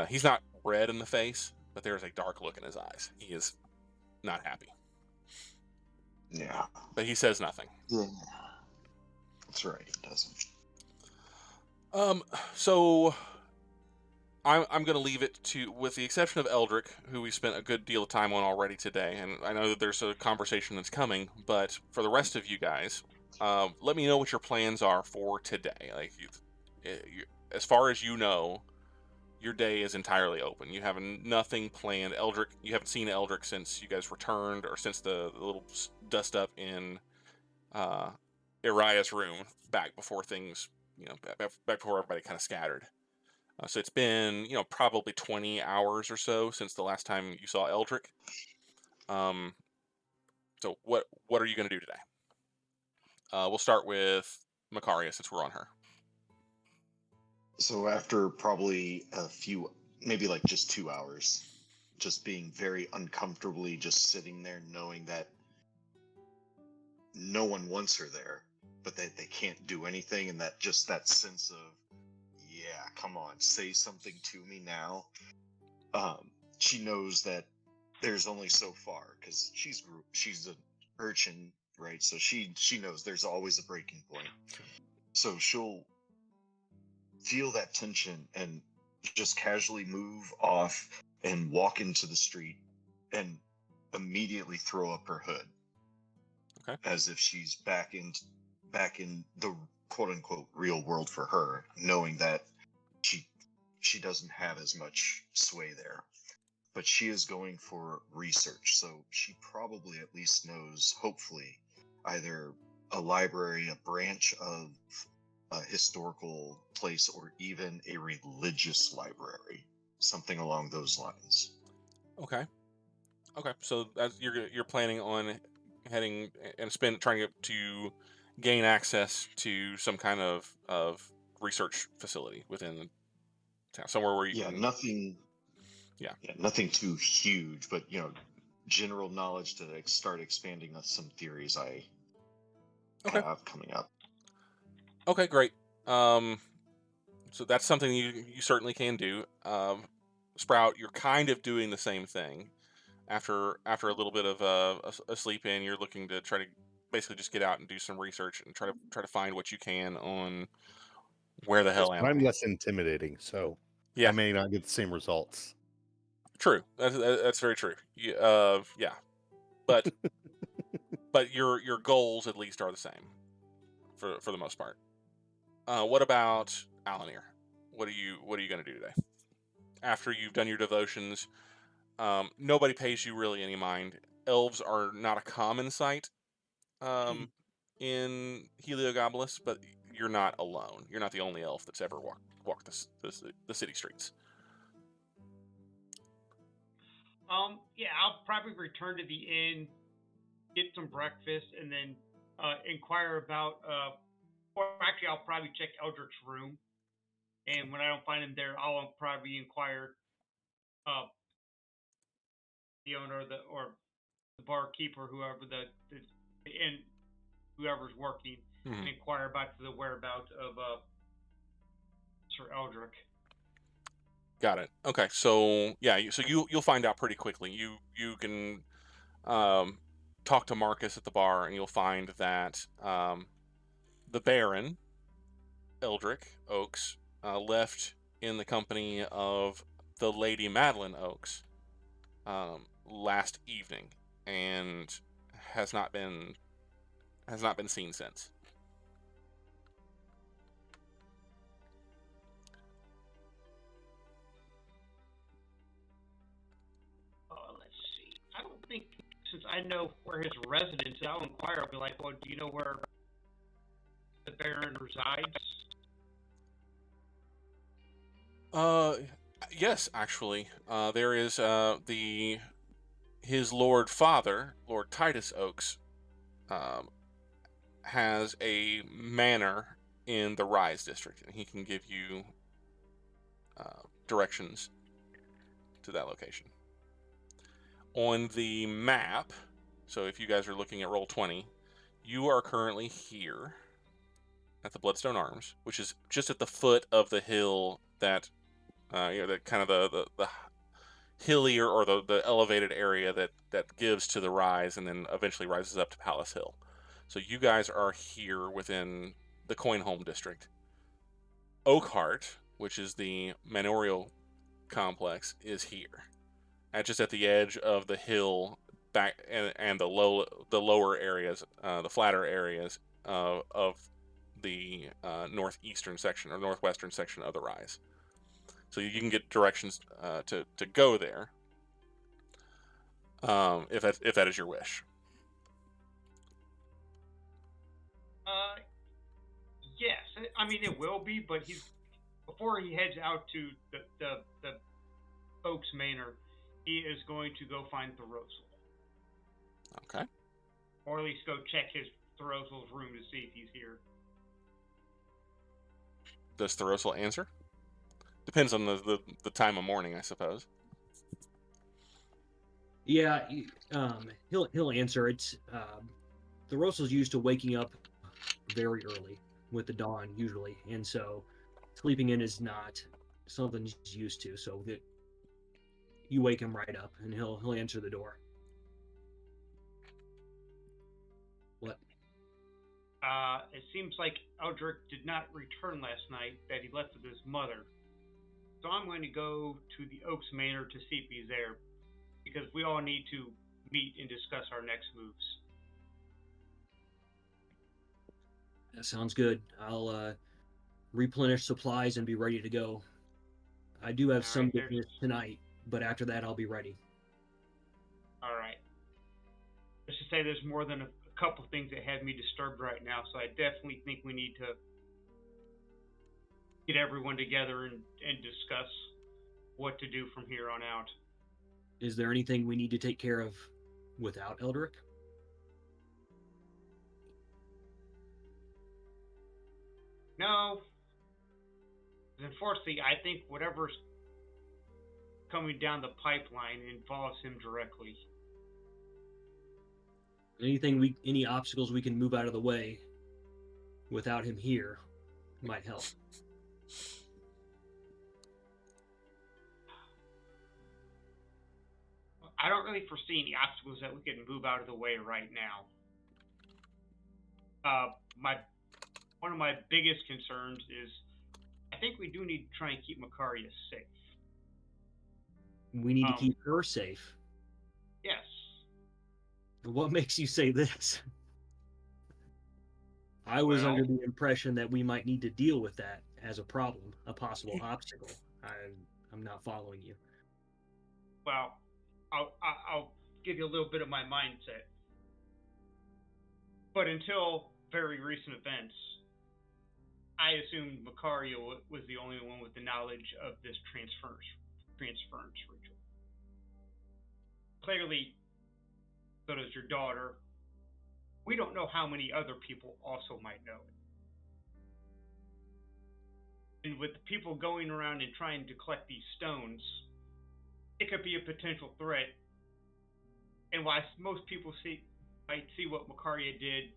he's not red in the face, but there is a dark look in his eyes. He is not happy. Yeah. But he says nothing. Yeah. That's right, he doesn't. So I'm going to leave it to, with the exception of Eldrick, who we spent a good deal of time on already today, and I know that there's a conversation that's coming, but for the rest of you guys, let me know what your plans are for today. Like, as far as you know, your day is entirely open. You have nothing planned. Eldrick, you haven't seen Eldrick since you guys returned, or since the little dust up in Iriah's room back before things, back before everybody kind of scattered. So it's been, probably 20 hours or so since the last time you saw Eldrick. So what are you going to do today? We'll start with Makaria, since we're on her. So after probably a few, maybe like just 2 hours, just being very uncomfortably just sitting there knowing that no one wants her there, but that they can't do anything, and that just that sense of, yeah, come on, say something to me now. She knows that there's only so far, because she's an urchin, right? So she knows there's always a breaking point. So she'll feel that tension and just casually move off and walk into the street and immediately throw up her hood. Okay. As if she's back in the quote unquote real world for her, knowing that she doesn't have as much sway there. But she is going for research, so she probably at least knows, hopefully, either a library, a branch of a historical place, or even a religious library, something along those lines. Okay. So as you're planning on heading and trying to gain access to some kind of research facility within the town, somewhere where you can. Nothing. Yeah, nothing too huge, but general knowledge to start expanding on some theories I have coming up. Okay, great. So that's something you certainly can do. Sprout, you're kind of doing the same thing. After a little bit of a sleep in, you're looking to try to basically just get out and do some research and try to find what you can on where the hell am I. I'm less intimidating, so yeah, I may not get the same results. True. That's very true. Yeah, but but your goals at least are the same for the most part. What about Alanere? What are you going to do today? After you've done your devotions, nobody pays you really any mind. Elves are not a common sight in Heliogabalus, but you're not alone. You're not the only elf that's ever walked the city streets. Yeah, I'll probably return to the inn, get some breakfast, and then inquire about, or actually I'll probably check Eldrick's room. And when I don't find him there, I'll probably inquire the owner or the barkeeper, whoever the inn, whoever's working, and inquire about the whereabouts of Sir Eldrick. Got it. Okay, so yeah, you'll find out pretty quickly. You can talk to Marcus at the bar, and you'll find that the Baron, Eldrick Oks, left in the company of the Lady Madeline Oks last evening, and has not been has not been seen since. Let's see. I don't think, since I know where his residence is, I'll inquire. I'll be like, well, do you know where the Baron resides? Yes, actually. There is his Lord Father, Lord Titus Oks, has a manor in the Rise district, and he can give you directions to that location. On the map, so if you guys are looking at Roll20, you are currently here at the Bloodstone Arms, which is just at the foot of the hill that, that kind of the hillier or the elevated area that gives to the Rise and then eventually rises up to Palace Hill. So you guys are here within the Coinholm district. Oakheart, which is the manorial complex, is here, just at the edge of the hill back and the lower areas, the flatter areas of the northeastern section or northwestern section of the Rise. So you can get directions to go there if that is your wish. Yes, I mean it will be, but before he heads out to the Oaks Manor, he is going to go find Thoros'l. Okay. Or at least go check Thoros'l's room to see if he's here. Does Thoros'l answer? Depends on the time of morning, I suppose. Yeah, he'll answer. It's Thoros'l's used to waking up very early with the dawn usually, and so sleeping in is not something he's used to. So that you wake him right up, and he'll answer the door. What? It seems like Eldrick did not return last night, that he left with his mother. So I'm going to go to the Oaks Manor to see if he's there, because we all need to meet and discuss our next moves. That sounds good. I'll replenish supplies and be ready to go. I do have some business tonight, but after that I'll be ready. All right. Let's just say there's more than a couple things that have me disturbed right now, so I definitely think we need to get everyone together and discuss what to do from here on out. Is there anything we need to take care of without Eldrick? No. Unfortunately, I think whatever's coming down the pipeline involves him directly. Any obstacles we can move out of the way without him here might help. I don't really foresee any obstacles that we can move out of the way right now. One of my biggest concerns is I think we do need to try and keep Makaria safe. We need to keep her safe. Yes. What makes you say this? I was under the impression that we might need to deal with that as a problem, a possible obstacle. I'm not following you. Well, I'll give you a little bit of my mindset. But until very recent events, I assumed Makaria was the only one with the knowledge of this transference ritual. Clearly, so does your daughter. We don't know how many other people also might know it. And with the people going around and trying to collect these stones, it could be a potential threat. And while most people might see what Makaria did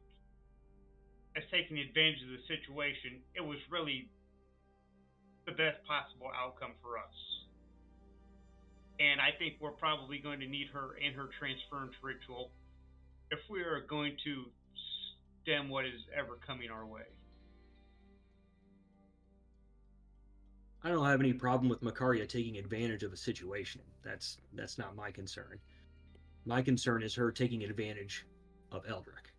as taking advantage of the situation, it was really the best possible outcome for us. And I think we're probably going to need her and her transference ritual if we are going to stem what is ever coming our way. I don't have any problem with Makaria taking advantage of a situation. That's not my concern. My concern is her taking advantage of Eldrick.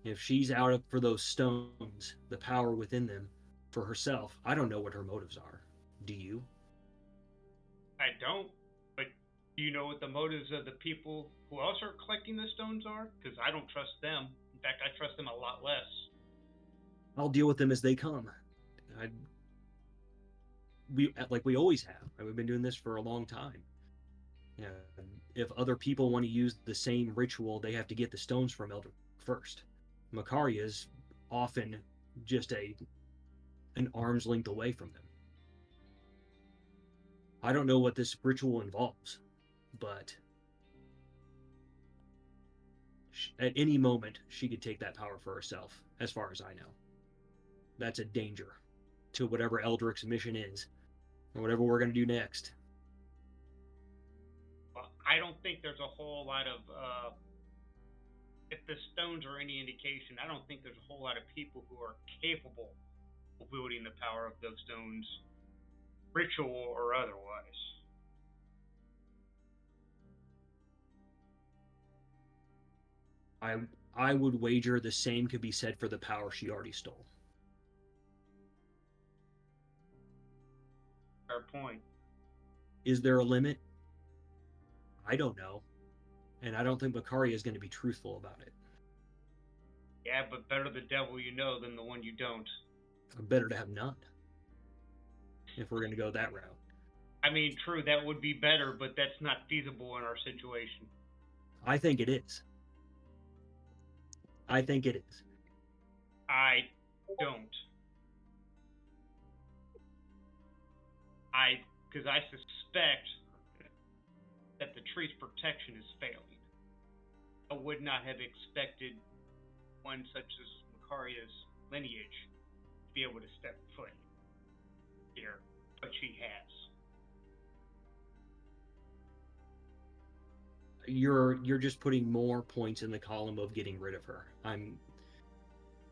If she's out for those stones, the power within them, for herself, I don't know what her motives are. Do you? I don't. But do you know what the motives of the people who else are collecting the stones are? Because I don't trust them. In fact, I trust them a lot less. I'll deal with them as they come. Like we always have. We've been doing this for a long time. Yeah. If other people want to use the same ritual, they have to get the stones from Eldrick first. Makaria is often just an arm's length away from them. I don't know what this ritual involves, but at any moment she could take that power for herself, as far as I know. That's a danger to whatever Eldrick's mission is, or whatever we're going to do next. Well, I don't think there's a whole lot of, if the stones are any indication, I don't think there's a whole lot of people who are capable of wielding the power of those stones, ritual or otherwise. I would wager the same could be said for the power she already stole. Fair point. Is there a limit? I don't know. And I don't think Makaria is going to be truthful about it. Yeah, but better the devil you know than the one you don't. Better to have none, if we're going to go that route. I mean, true, that would be better, but that's not feasible in our situation. I think it is. I think it is. I don't. Because I suspect that the tree's protection is failing. I would not have expected one such as Makaria's lineage to be able to step foot here, but she has. You're just putting more points in the column of getting rid of her.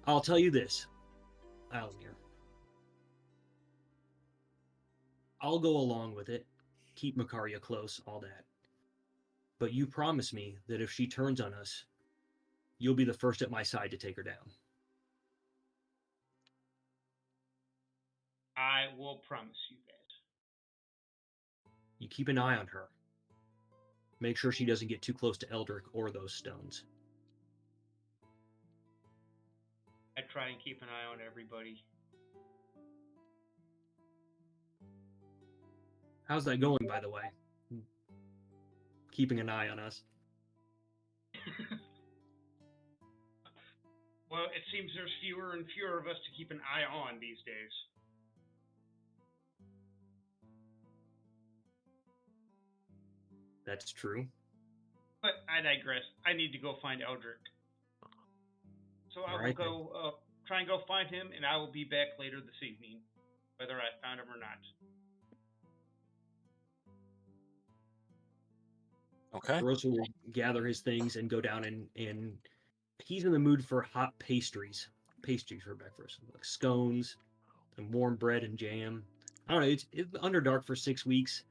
I'll tell you this, Alanere. I'll go along with it, keep Makaria close, all that. But you promise me that if she turns on us, you'll be the first at my side to take her down. I will promise you that. You keep an eye on her. Make sure she doesn't get too close to Eldrick or those stones. I try and keep an eye on everybody. How's that going, by the way? Keeping an eye on us. Well, it seems there's fewer and fewer of us to keep an eye on these days. That's true. But I digress. I need to go find Eldrick. So I will go try and go find him, and I will be back later this evening, whether I found him or not. Okay. Thoros'l will gather his things and go down and he's in the mood for hot pastries. Pastries for breakfast. Like scones and warm bread and jam. I don't know, it's Underdark for 6 weeks.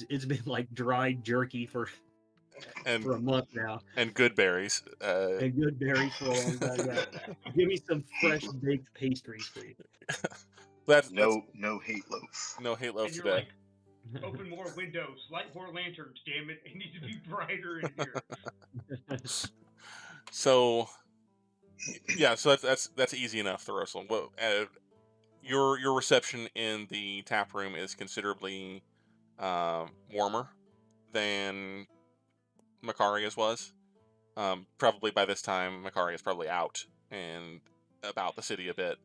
It's been like dried jerky for a month now. And good berries. And good berries for a long time. Yeah. Give me some fresh baked pastries, please. No hate loaf. No hate loaf And you're today. like, open more windows, light more lanterns, damn it. It needs to be brighter in here. So, yeah, so that's easy enough, Thoros'l. Well, your reception in the tap room is considerably warmer than Makaria's was. Probably by this time, Makaria's probably out and about the city a bit.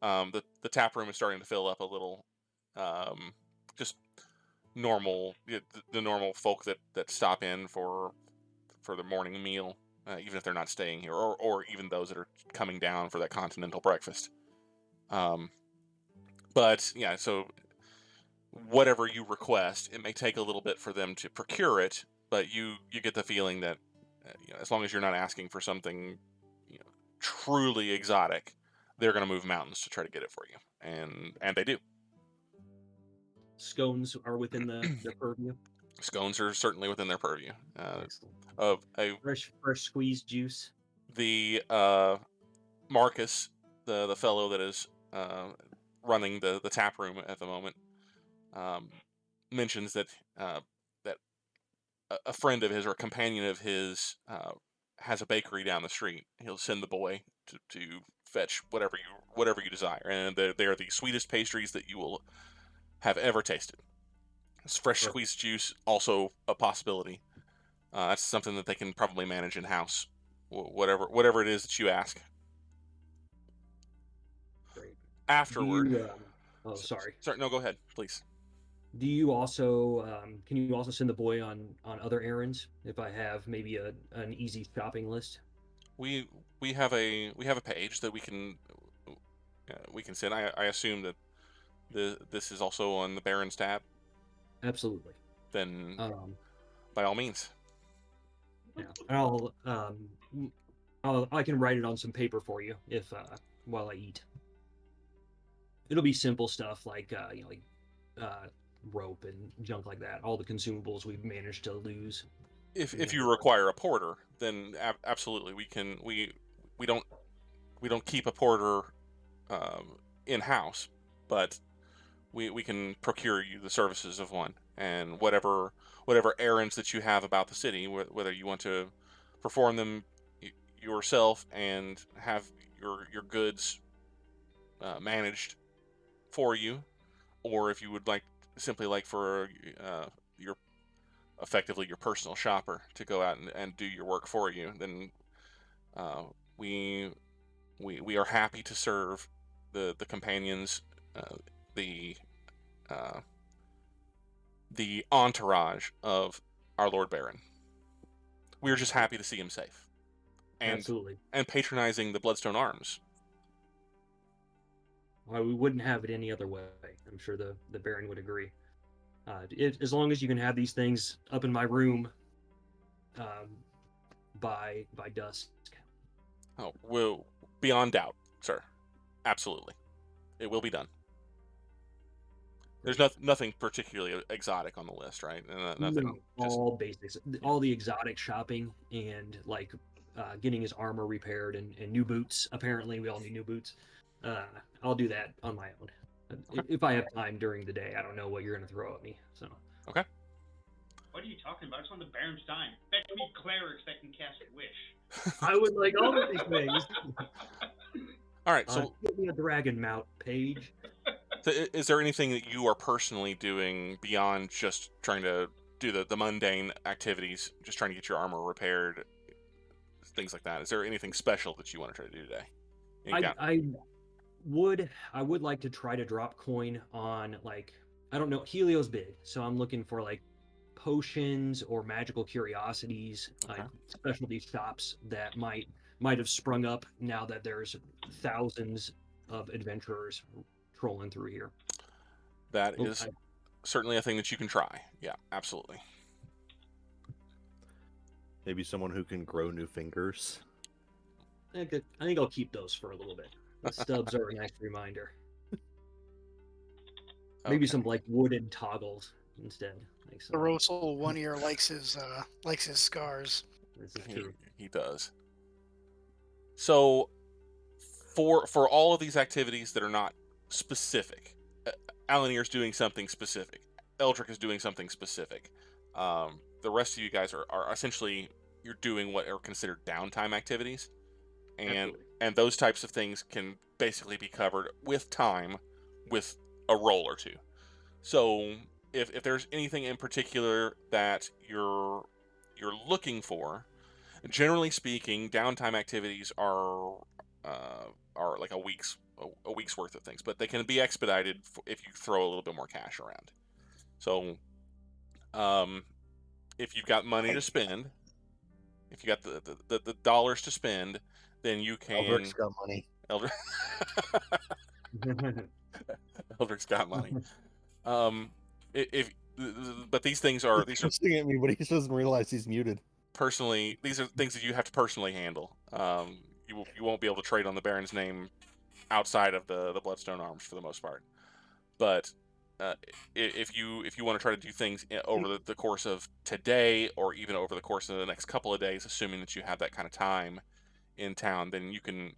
The tap room is starting to fill up a little. Just normal, the normal folk that stop in for the morning meal, even if they're not staying here, or even those that are coming down for that continental breakfast. But yeah, so whatever you request, it may take a little bit for them to procure it, but you get the feeling that as long as you're not asking for something truly exotic, they're going to move mountains to try to get it for you, and they do. Scones are within their purview. Scones are certainly within their purview. Excellent. Of a fresh squeezed juice. the Marcus, the fellow that is running the tap room at the moment, mentions that that a friend of his or a companion of his has a bakery down the street. He'll send the boy to fetch whatever you desire, and they are the sweetest pastries that you will have ever tasted. It's fresh Sure. squeezed juice, also a possibility. That's something that they can probably manage in house. Whatever it is that you ask. Great. Afterward. Do you, oh, sorry. Sorry, no, go ahead, please. Do you also can you also send the boy on other errands if I have maybe an easy shopping list? We have a page that we can send. I assume that this is also on the Baron's tab. Absolutely. Then by all means. Yeah, I can write it on some paper for you if while I eat. It'll be simple stuff like rope and junk like that. All the consumables we've managed to lose. If you require a porter, then absolutely we don't keep a porter in house, but we can procure you the services of one, and whatever errands that you have about the city, whether you want to perform them yourself and have your goods managed for you, or if you would simply like for your effectively your personal shopper to go out and do your work for you, then we are happy to serve the companions, the entourage of our Lord Baron. We're just happy to see him safe, and Absolutely. and patronizing the Bloodstone Arms. Well, we wouldn't have it any other way. I'm sure the Baron would agree. As long as you can have these things up in my room by dusk. Oh, will beyond doubt, sir. Absolutely, it will be done. There's nothing particularly exotic on the list, right? Nothing. No, all basics, all the exotic shopping and getting his armor repaired and new boots. Apparently, we all need new boots. I'll do that on my own. Okay. If I have time during the day. I don't know what you're going to throw at me. So. Okay. What are you talking about? It's on the Baron's dime. Fetch me clerics that can cast Wish. I would like all of these things. All right, so give me a dragon mount page. So is there anything that you are personally doing beyond just trying to do the mundane activities, just trying to get your armor repaired, things like that? Is there anything special that you want to try to do today? I would like to try to drop coin on I don't know, Helio's big, so I'm looking for potions or magical curiosities, Okay. Specialty shops that might have sprung up now that there's thousands of adventurers trolling through here. That is certainly a thing that you can try. Yeah, absolutely. Maybe someone who can grow new fingers. I think I'll keep those for a little bit. The stubs are a nice reminder. Maybe some wooden toggles instead. Thoros'l One Ear likes his scars. This is true. He does. So, for all of these activities that are not specific, Alanere's doing something specific. Eldrick is doing something specific. The rest of you guys are essentially, you're doing what are considered downtime activities, and those types of things can basically be covered with time, with a roll or two. So if there's anything in particular that you're looking for, generally speaking, downtime activities are like a week's worth of things, but they can be expedited if you throw a little bit more cash around. So, if you've got money to spend, if you got the dollars to spend, then you can. Eldrick's got money. Eldrick's got money. But these things are He's looking at me, but he doesn't realize he's muted. Personally, these are things that you have to personally handle. You won't be able to trade on the Baron's name outside of the Bloodstone Arms for the most part. But if you want to try to do things over the course of today, or even over the course of the next couple of days, assuming that you have that kind of time, in town, then you can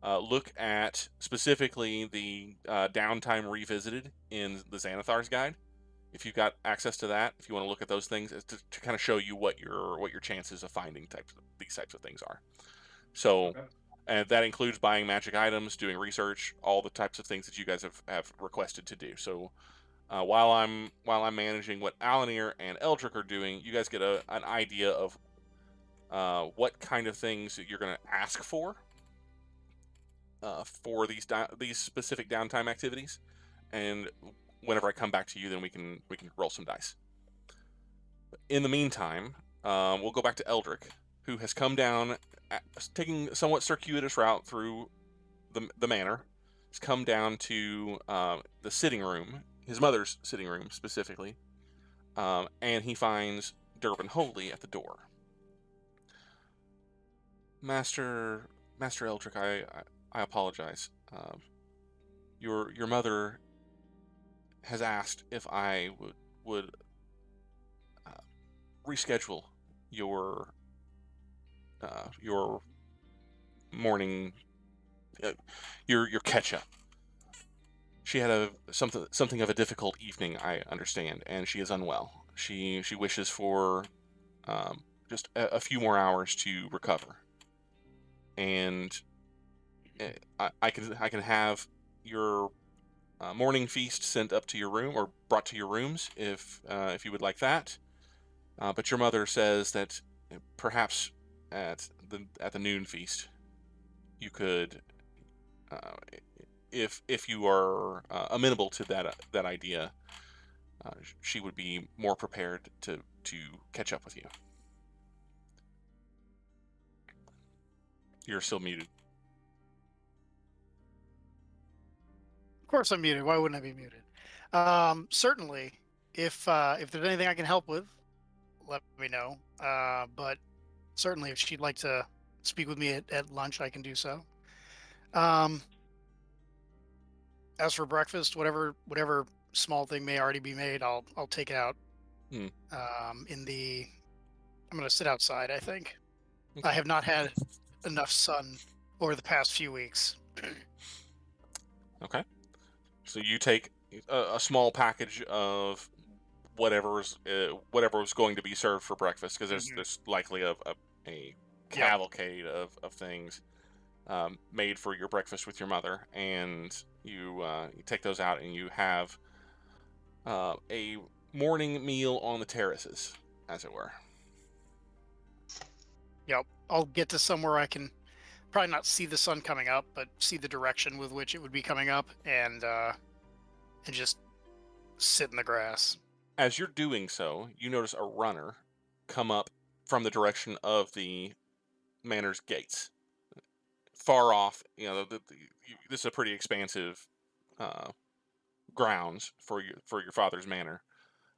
look at specifically the downtime revisited in the Xanathar's guide. If you've got access to that, if you want to look at those things, to kind of show you what your chances of finding these types of things are. So, Okay. and that includes buying magic items, doing research, all the types of things that you guys have requested to do. So, while I'm managing what Alanere and Eldrick are doing, you guys get an idea of what kind of things that you're going to ask for these specific downtime activities, and whenever I come back to you, then we can roll some dice. In the meantime, we'll go back to Eldrick, who has come down, taking a somewhat circuitous route through the manor. He's come down to the sitting room, his mother's sitting room specifically, and he finds Durbin Holy at the door. Master Eldrick, I apologize. Your mother has asked if I would reschedule your morning your catch up. She had something of a difficult evening, I understand, and she is unwell. She wishes for just a few more hours to recover, and I can have your morning feast sent up to your room or brought to your rooms if you would like that. But your mother says that perhaps at the noon feast you could, if you are amenable to that idea, she would be more prepared to catch up with you. You're still muted. Of course I'm muted. Why wouldn't I be muted? Certainly, if there's anything I can help with, let me know. But certainly, if she'd like to speak with me at lunch, I can do so. As for breakfast, whatever small thing may already be made, I'll take it out. Hmm. I'm gonna sit outside, I think. Okay. I have not had enough sun over the past few weeks. Okay. So you take a small package of whatever was going to be served for breakfast, because there's likely a cavalcade of things made for your breakfast with your mother, and you take those out and you have a morning meal on the terraces, as it were. Yep. I'll get to somewhere I can probably not see the sun coming up, but see the direction with which it would be coming up, and just sit in the grass. As you're doing so, you notice a runner come up from the direction of the manor's gates. Far off, this is a pretty expansive grounds for your father's manor.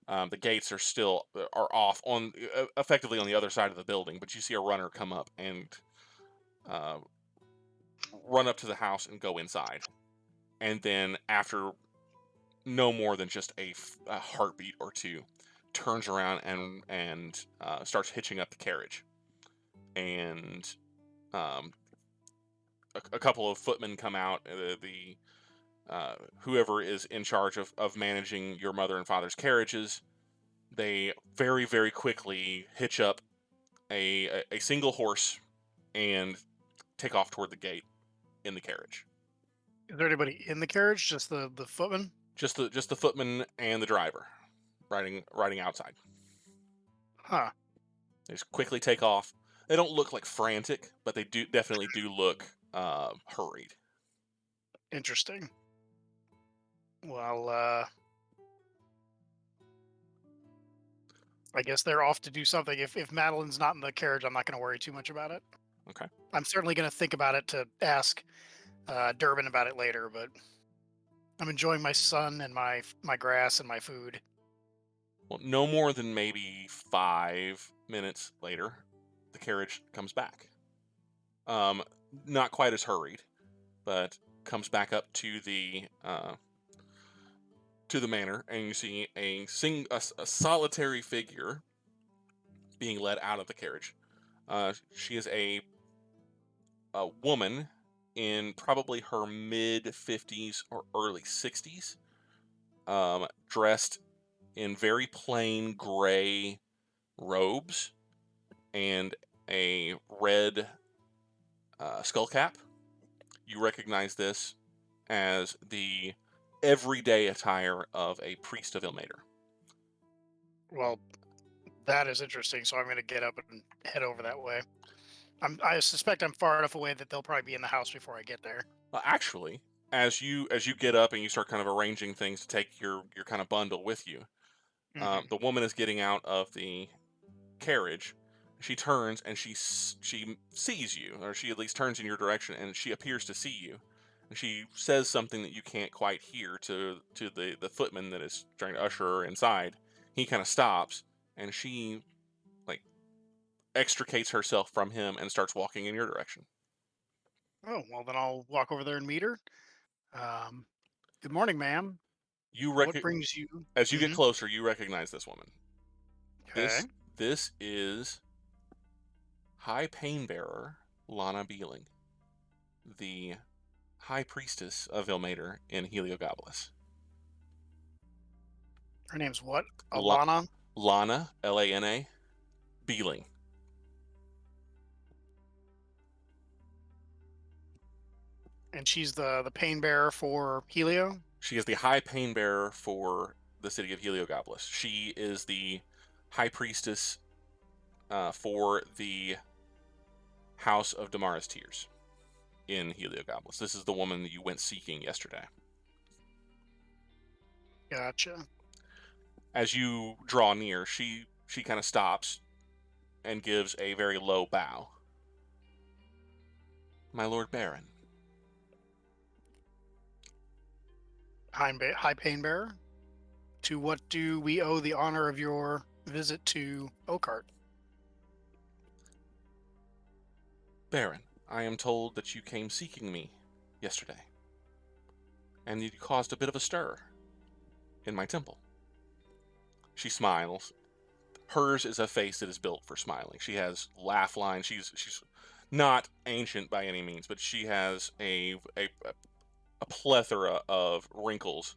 The gates are off on effectively on the other side of the building, but you see a runner come up and run up to the house and go inside, and then after no more than just a heartbeat or two, turns around and starts hitching up the carriage, and a couple of footmen come out. Whoever is in charge of managing your mother and father's carriages, they very, very quickly hitch up a single horse and take off toward the gate in the carriage. Is there anybody in the carriage? Just the footman? Just the footman and the driver riding outside. Huh. They just quickly take off. They don't look like frantic, but they definitely do look hurried. Interesting. Well, I guess they're off to do something. If Madeline's not in the carriage, I'm not going to worry too much about it. Okay. I'm certainly going to think about it to ask Durbin about it later, but I'm enjoying my sun and my grass and my food. Well, no more than maybe 5 minutes later, the carriage comes back. Not quite as hurried, but comes back up to the manor, and you see a solitary figure being led out of the carriage. She is a woman in probably her mid-50s or early 60s, dressed in very plain gray robes and a red skull cap. You recognize this as the everyday attire of a priest of Ilmater. Well, that is interesting. So I'm going to get up and head over that way. I suspect I'm far enough away that they'll probably be in the house before I get there. Actually, as you get up and you start kind of arranging things to take your kind of bundle with you, Mhm. the woman is getting out of the carriage. She turns and she sees you, or she at least turns in your direction, and she appears to see you. And she says something that you can't quite hear to the footman that is trying to usher her inside. He kind of stops, and she like extricates herself from him and starts walking in your direction. Oh, well, then I'll walk over there and meet her. Um, Good morning, ma'am. You What brings you? as you get Mhm. closer, you recognize this woman. Okay. This is High Pain Bearer Lana Beeling, the High Priestess of Ilmater in Heliogabalus. Her name's what? La- Alana? Lana, Lana, Beeling. And she's the pain bearer for Helio? She is the High Pain Bearer for the city of Heliogabalus. She is the High Priestess for the House of Damara's Tears in Heliogabalus. This is the woman that you went seeking yesterday. Gotcha. As you draw near, she kind of stops and gives a very low bow. My Lord Baron. High pain bearer? To what do we owe the honor of your visit to Oakheart? Baron, I am told that you came seeking me yesterday, and you caused a bit of a stir in my temple. She smiles. Hers is a face that is built for smiling. She has laugh lines. She's not ancient by any means, but she has a plethora of wrinkles,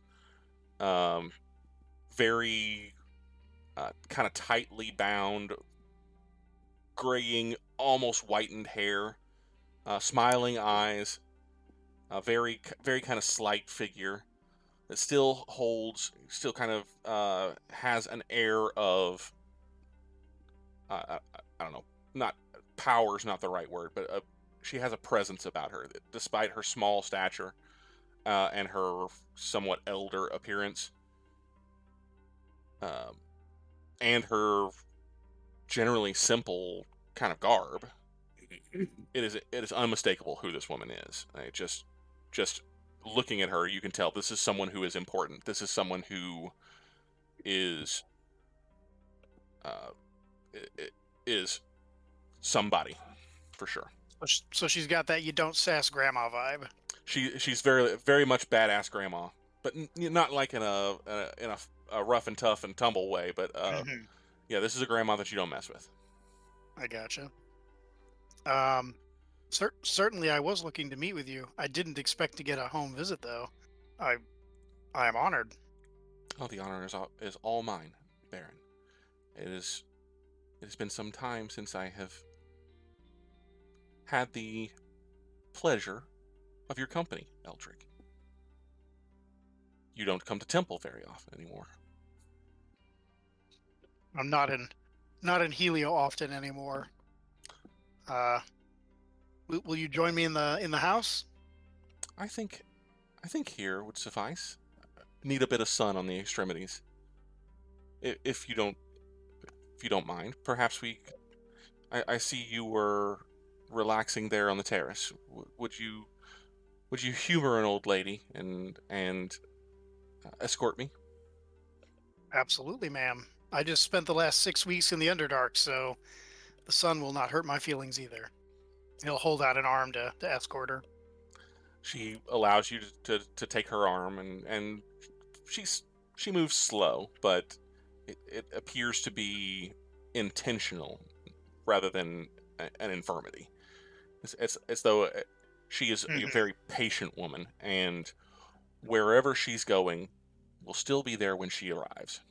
very kind of tightly bound, graying, almost whitened hair, smiling eyes, a very kind of slight figure that still kind of has an air of I don't know, not power is not the right word, but she has a presence about her, despite her small stature and her somewhat elder appearance, and her generally simple kind of garb. It is unmistakable who this woman is. Just looking at her, you can tell this is someone who is important. This is someone who is is somebody for sure. So she's got that you don't sass grandma vibe. She's very much badass grandma, but not like in a rough and tough and tumble way. But Mhm. yeah, this is a grandma that you don't mess with. I gotcha. Certainly I was looking to meet with you. I didn't expect to get a home visit though. I I am honored. Oh, the honor is all mine, Baron. It has been some time since I have had the pleasure of your company, Eldrick. You don't come to temple very often anymore. I'm not in Helio often anymore. Uh, will you join me in the house? I think here would suffice. Need a bit of sun on the extremities. If you don't mind, perhaps I see you were relaxing there on the terrace. Would you humor an old lady and escort me? Absolutely, ma'am. I just spent the last 6 weeks in the Underdark, so the sun will not hurt my feelings either. He'll hold out an arm to escort her. She allows you to take her arm, and she moves slow, but it appears to be intentional rather than an infirmity. It's though she is a very patient woman, and wherever she's going will still be there when she arrives.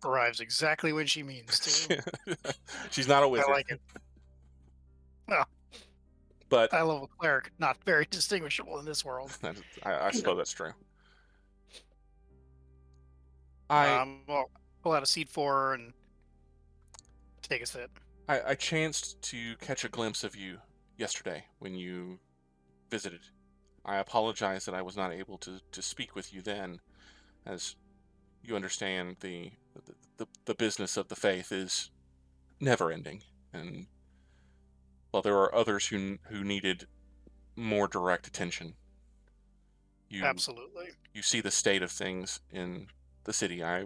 Arrives exactly when she means to. She's not a wizard. I like it. Well, But I love a cleric, not very distinguishable in this world. I suppose that's true. Well, pull out a seat for her and take a sit. I chanced to catch a glimpse of you yesterday when you visited. I apologize that I was not able to speak with you then, as you understand the business of the faith is never ending, and well, there are others who needed more direct attention. Absolutely. You see the state of things in the city. I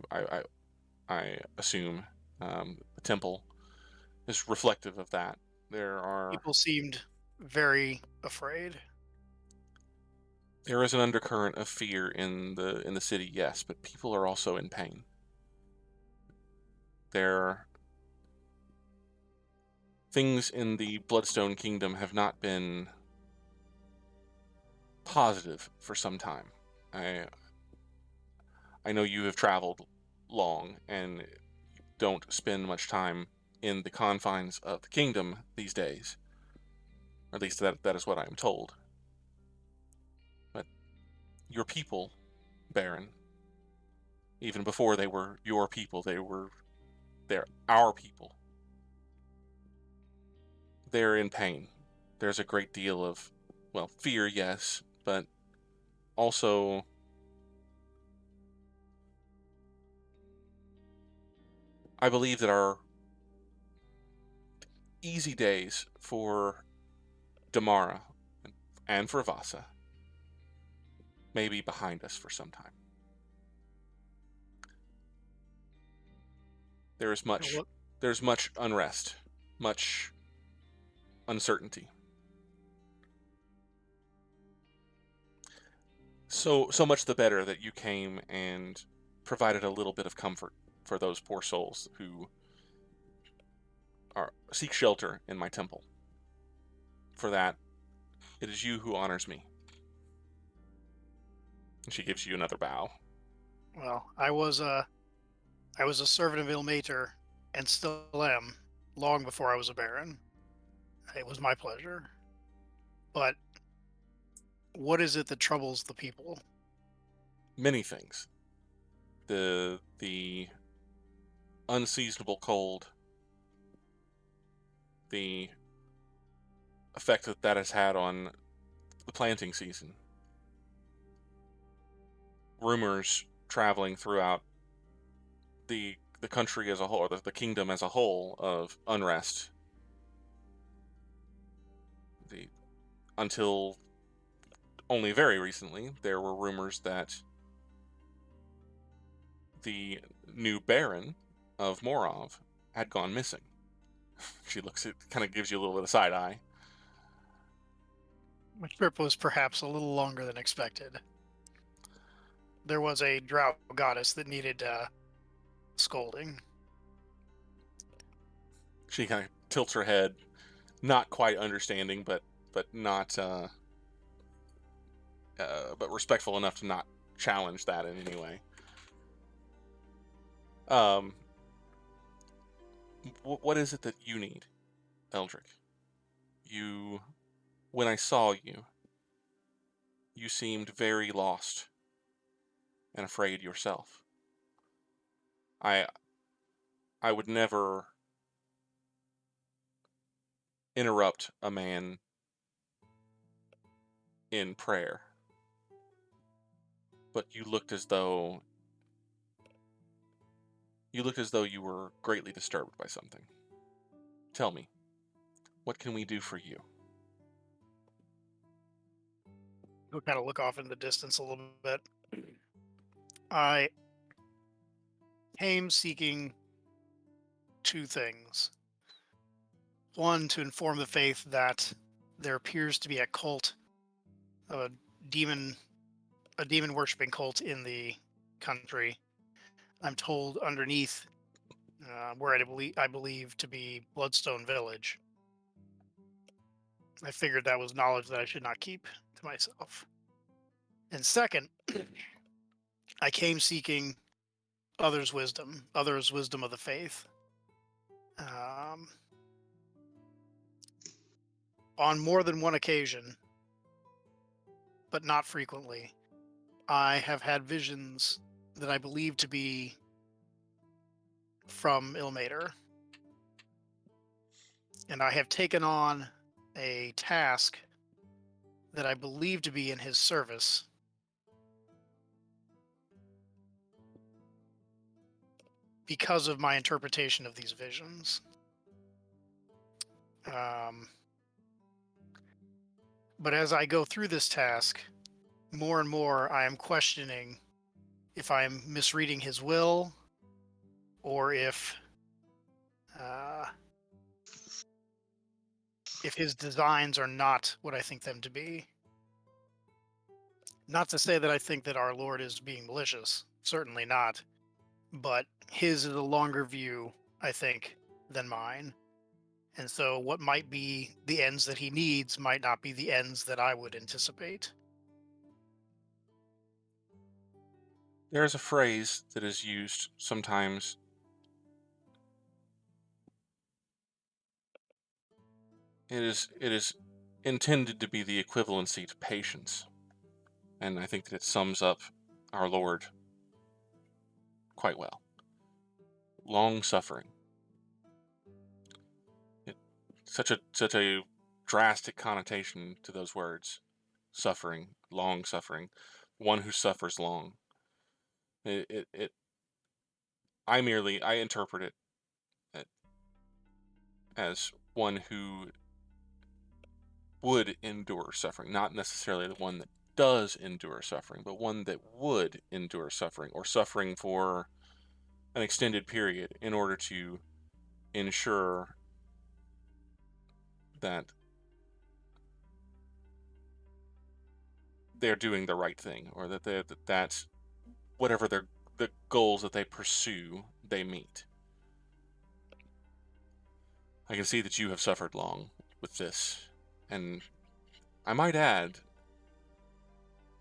assume the temple is reflective of that. There are People seemed very afraid. There is an undercurrent of fear in the city, yes, but people are also in pain. Things in the Bloodstone Kingdom have not been positive for some time. I know you have traveled long and don't spend much time in the confines of the kingdom these days. Or at least that is what I am told. But your people, Baron, even before they were your people, they're our people. They're in pain. There's a great deal of, well, fear, yes, but also I believe that our easy days for Damara and for Vasa may be behind us for some time. There's much unrest, much uncertainty. So much the better that you came and provided a little bit of comfort for those poor souls who seek shelter in my temple. For that, it is you who honors me. And she gives you another bow. Well, I was a servant of Ilmater, and still am, long before I was a baron. It was my pleasure. But what is it that troubles the people? Many things. The unseasonable cold, the effect that has had on the planting season, rumors traveling throughout the country as a whole, or the kingdom as a whole, of unrest. Until only very recently, there were rumors that the new Baron of Morov had gone missing. She looks at, kind of gives you a little bit of side eye. My trip was perhaps a little longer than expected. There was a Draugg goddess that needed scolding. She kind of tilts her head, not quite understanding, but not but respectful enough to not challenge that in any way. What is it that you need, Eldrick? When I saw you, you seemed very lost and afraid yourself. I would never interrupt a man in prayer, but you looked as though you were greatly disturbed by something. Tell me, what can we do for you? He'll kind of look off in the distance a little bit. I came seeking two things. One, to inform the faith that there appears to be a cult, a demon worshipping cult in the country. I'm told underneath where I believe to be Bloodstone Village. I figured that was knowledge that I should not keep to myself. And second, I came seeking others' wisdom of the faith. On more than one occasion, but not frequently, I have had visions that I believe to be from Ilmater. And I have taken on a task that I believe to be in his service. Because of my interpretation of these visions. But as I go through this task, more and more I am questioning if I'm misreading his will, or if his designs are not what I think them to be. Not to say that I think that our Lord is being malicious, certainly not, but his is a longer view, I think, than mine. And so what might be the ends that he needs might not be the ends that I would anticipate. There's a phrase that is used sometimes. It is intended to be the equivalency to patience. And I think that it sums up our Lord quite well. Long suffering. Such a drastic connotation to those words. Suffering, long suffering, one who suffers long. I interpret it as one who would endure suffering, not necessarily the one that does endure suffering, but one that would endure suffering, or suffering for an extended period in order to ensure that they're doing the right thing, or that whatever the goals that they pursue, they meet. I can see that you have suffered long with this, and I might add,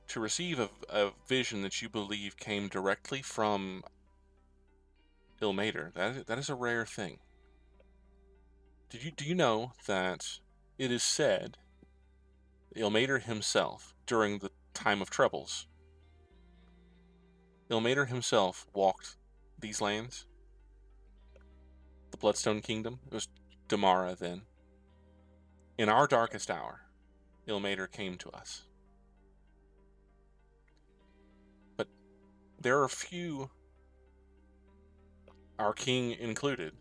to receive a vision that you believe came directly from Ilmater, that is a rare thing. Do you know that it is said Ilmater himself, during the time of troubles, Ilmater himself walked these lands? The Bloodstone Kingdom? It was Damara then. In our darkest hour, Ilmater came to us. But there are few, our king included,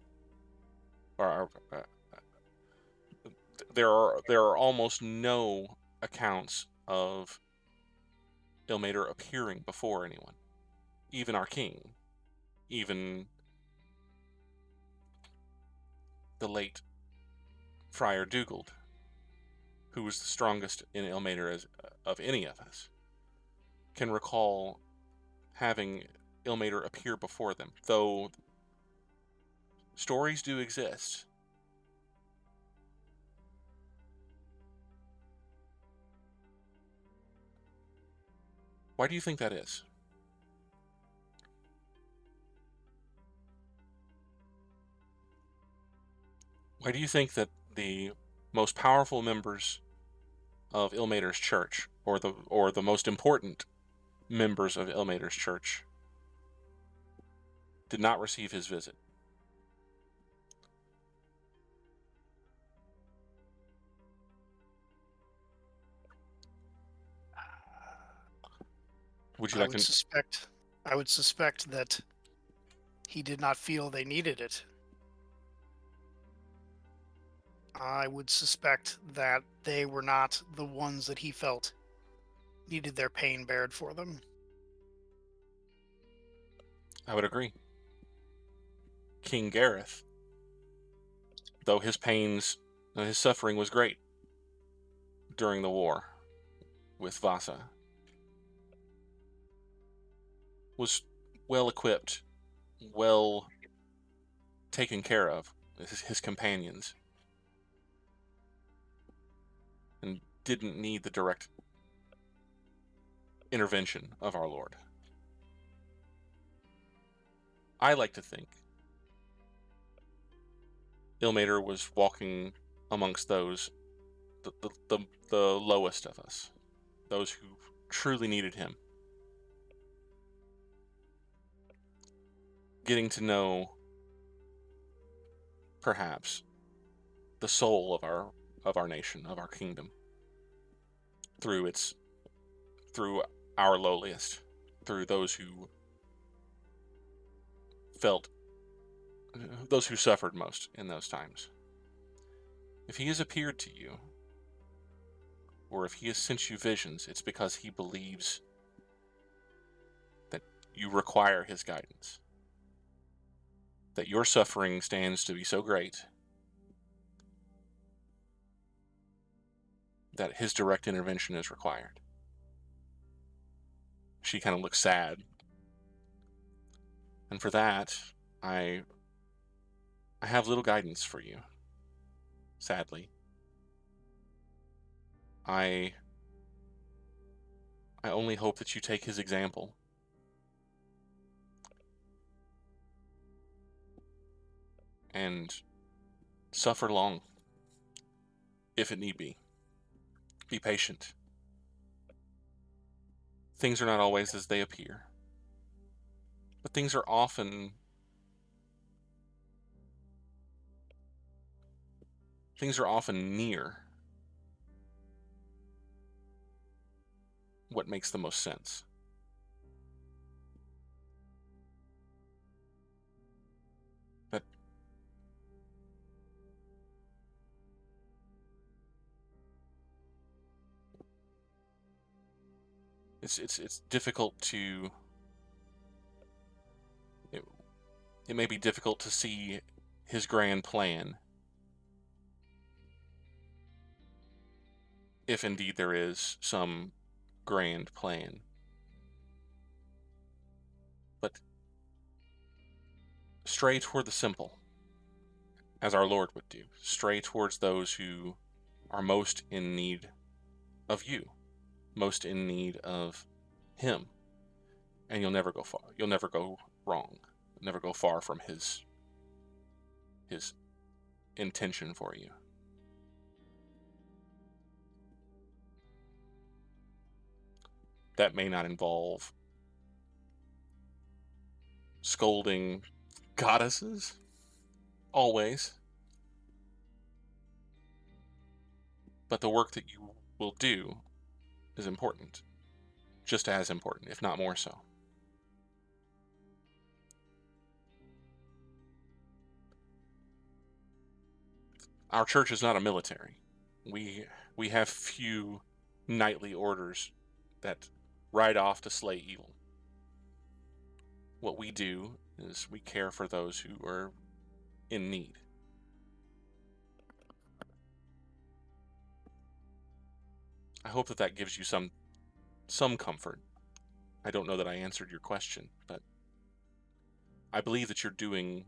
there are almost no accounts of Ilmater appearing before anyone. Even our king, even the late Friar Dugald, who was the strongest in Ilmater of any of us, can recall having Ilmater appear before them, though stories do exist. Why do you think that is? Why do you think that the most powerful members of Ilmater's church, or the most important members of Ilmater's church, did not receive his visit? Would you like to? I would suspect that he did not feel they needed it. I would suspect that they were not the ones that he felt needed their pain bared for them. I would agree. King Gareth, though his suffering was great during the war with Vasa, was well equipped, well taken care of, his companions. didn't need the direct intervention of our Lord. I like to think Ilmater was walking amongst those, the lowest of us, those who truly needed him. Getting to know, perhaps, the soul of our nation, of our kingdom, through our lowliest, through those who suffered most in those times. If he has appeared to you, or if he has sent you visions, it's because he believes that you require his guidance, that your suffering stands to be so great that his direct intervention is required. She kind of looks sad. And for that, I have little guidance for you. Sadly. I only hope that you take his example. And suffer long, if it need be. Be patient. Things are not always as they appear. But things are often near what makes the most sense. But it's difficult to it may be difficult to see his grand plan, if indeed there is some grand plan. But stray toward the simple, as our Lord would do. Stray towards those who are most in need of you, most in need of him, and you'll never go far. You'll never go wrong. You'll never go far from his intention for you. That may not involve scolding goddesses, always. But the work that you will do is important. Just as important, if not more so. Our church is not a military. We have few knightly orders that ride off to slay evil. What we do is we care for those who are in need. I hope that gives you some comfort. I don't know that I answered your question, but I believe that you're doing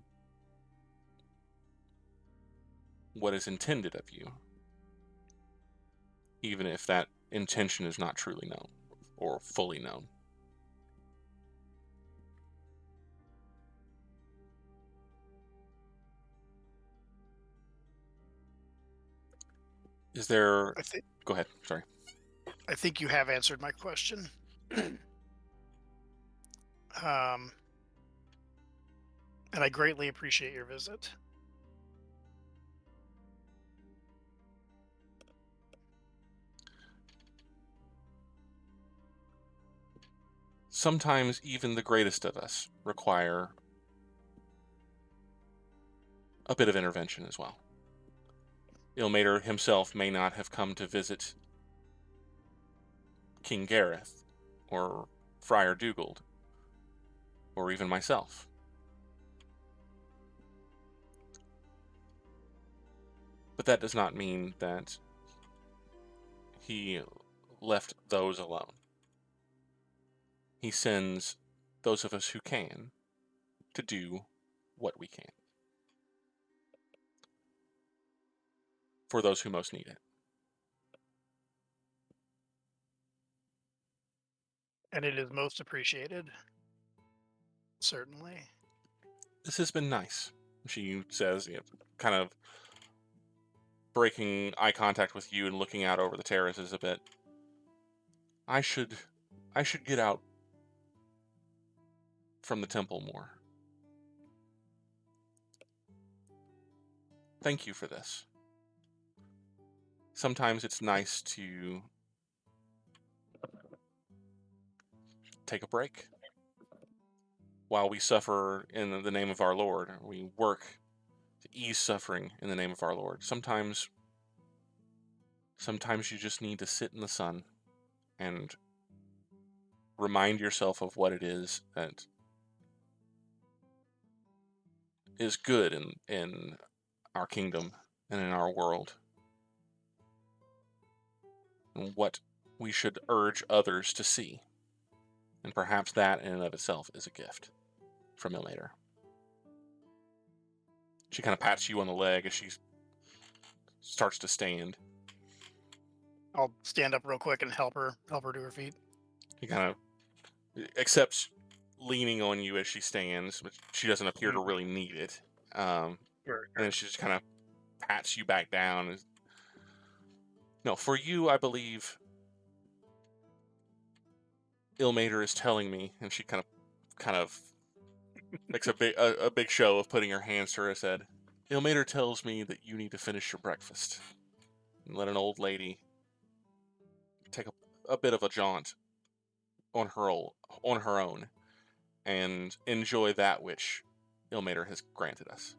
what is intended of you, even if that intention is not truly known or fully known. Is there... Go ahead, sorry. I think you have answered my question. And I greatly appreciate your visit. Sometimes even the greatest of us require a bit of intervention as well. Ilmater himself may not have come to visit King Gareth, or Friar Dugald, or even myself. But that does not mean that he left those alone. He sends those of us who can to do what we can for those who most need it. And it is most appreciated. Certainly. This has been nice, she says, kind of breaking eye contact with you and looking out over the terraces a bit. I should get out from the temple more. Thank you for this. Sometimes it's nice to take a break. While we suffer in the name of our Lord, we work to ease suffering in the name of our Lord. Sometimes you just need to sit in the sun and remind yourself of what it is that is good in our kingdom and in our world, and what we should urge others to see. And perhaps that in and of itself is a gift from Ilmater. She kind of pats you on the leg as she starts to stand. I'll stand up real quick and help her to her feet. He kind of accepts leaning on you as she stands, but she doesn't appear to really need it. And then she just kind of pats you back down. No, for you, I believe Ilmater is telling me, and she kind of makes a big show of putting her hands to her head. Ilmater tells me that you need to finish your breakfast and let an old lady take a bit of a jaunt on her own and enjoy that which Ilmater has granted us.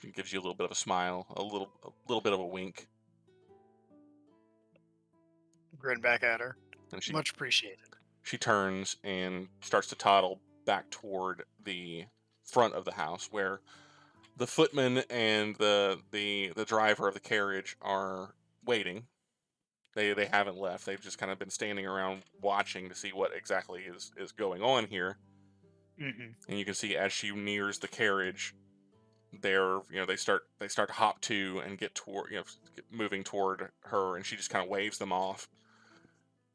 She gives you a little bit of a smile, a little bit of a wink. Grin back at her. And she, Much appreciated. She turns and starts to toddle back toward the front of the house, where the footman and the driver of the carriage are waiting. They haven't left. They've just kind of been standing around watching to see what exactly is going on here. Mm-hmm. And you can see as she nears the carriage, they start to hop to and get toward, moving toward her, and she just kind of waves them off.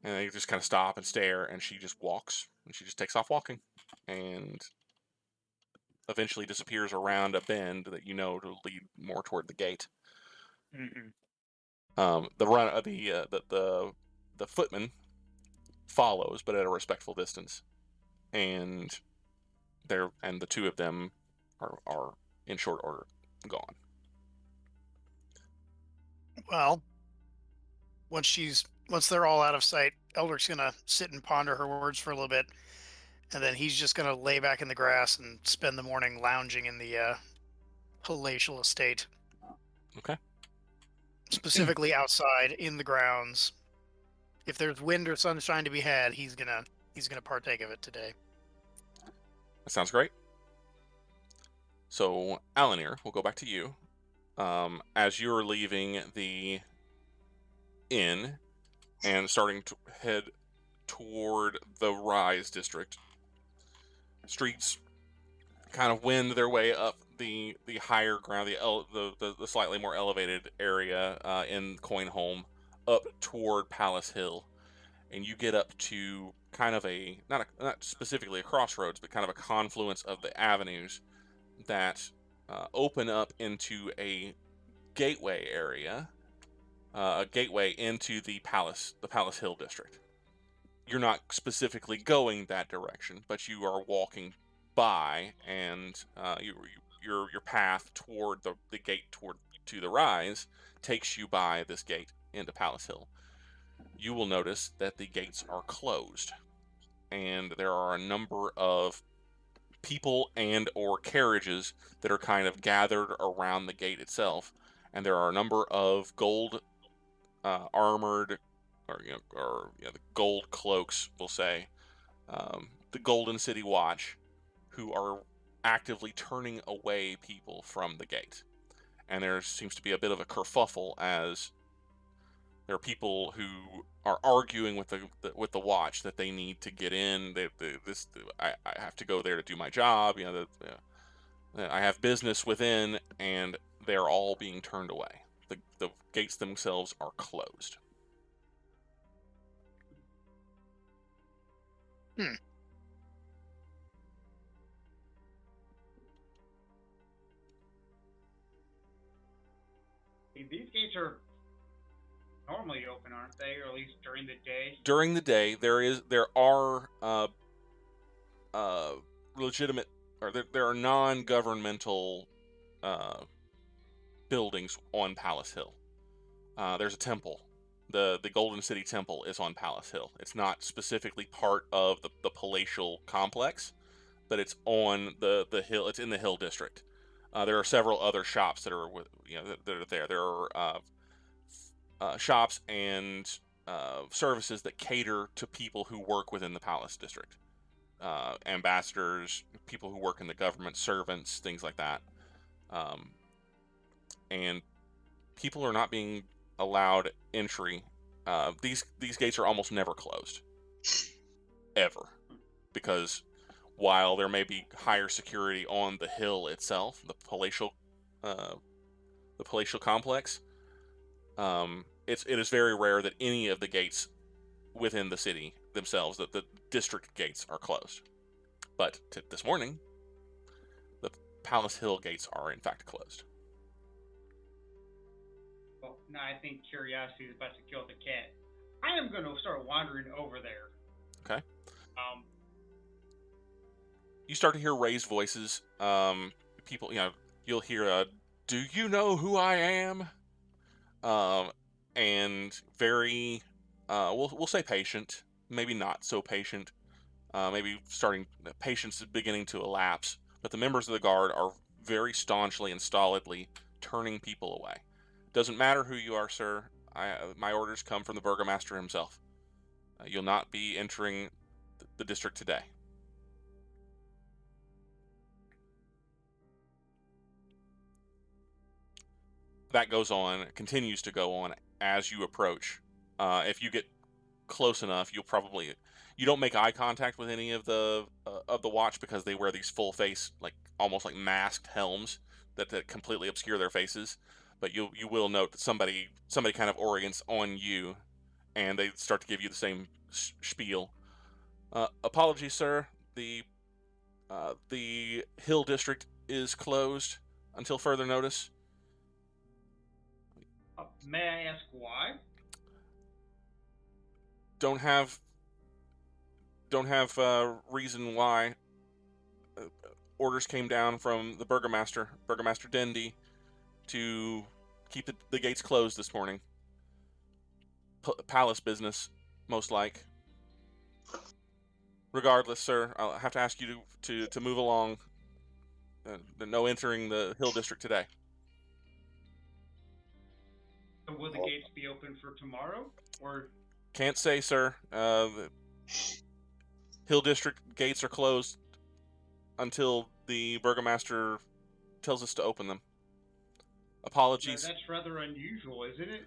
And they just kind of stop and stare, and she just walks, and she just takes off walking, and eventually disappears around a bend that to lead more toward the gate. Mm-hmm. The footman follows, but at a respectful distance, and the two of them are in short order gone. Well, once they're all out of sight, Eldrick's gonna sit and ponder her words for a little bit, and then he's just gonna lay back in the grass and spend the morning lounging in the palatial estate. Okay. Specifically outside in the grounds. If there's wind or sunshine to be had, he's gonna partake of it today. That sounds great. So, Alanere, we'll go back to you. As you're leaving the inn and starting to head toward the Rise district, streets kind of wend their way up the higher ground, the slightly more elevated area in Coinholm, up toward Palace Hill, and you get up to kind of not specifically a crossroads, but kind of a confluence of the avenues that open up into a gateway area, a gateway into the Palace Hill district. You're not specifically going that direction, but you are walking by, and your path toward the gate to the Rise takes you by this gate into Palace Hill. You will notice that the gates are closed, and there are a number of people and or carriages that are kind of gathered around the gate itself, and there are a number of gold armored or the gold cloaks, we'll say, the Golden City Watch, who are actively turning away people from the gate. And there seems to be a bit of a kerfuffle as there are people who are arguing with the watch that they need to get in. I have to go there to do my job. I have business within, and they're all being turned away. The gates themselves are closed. These gates are normally open, aren't they? Or at least during the day? During the day, there are legitimate, or there are non-governmental buildings on Palace Hill. There's a temple. The Golden City Temple is on Palace Hill. It's not specifically part of the palatial complex, but it's on the hill. It's in the Hill District. There are several other shops that are that are there. There are shops and services that cater to people who work within the Palace District. Ambassadors, people who work in the government, servants, things like that. And people are not being allowed entry. These gates are almost never closed, ever, because while there may be higher security on the hill itself, the palatial complex, it is very rare that any of the gates within the city themselves, that the district gates, are closed. But this morning, the Palace Hill gates are in fact closed. Well, now I think curiosity is about to kill the cat. I am going to start wandering over there. Okay. You start to hear raised voices. People, you'll hear, "Do you know who I am?" And very, we'll say patient, maybe not so patient. Maybe patience is beginning to elapse. But the members of the guard are very staunchly and stolidly turning people away. Doesn't matter who you are, sir. My orders come from the burgomaster himself. You'll not be entering the district today. That goes on, continues to go on as you approach. If you get close enough, you don't make eye contact with any of the watch, because they wear these full face, almost like masked helms that completely obscure their faces. But you will note that somebody kind of orients on you, and they start to give you the same spiel. Apologies, sir. The Hill District is closed until further notice. May I ask why? Don't have reason why. Orders came down from the Burgomaster Dendi, to keep the gates closed this morning. Palace business, most like. Regardless, sir, I'll have to ask you to move along. No entering the Hill District today. So will the gates be open for tomorrow, or? Can't say, sir. The Hill District gates are closed until the Burgomaster tells us to open them. Apologies. That's rather unusual, isn't it?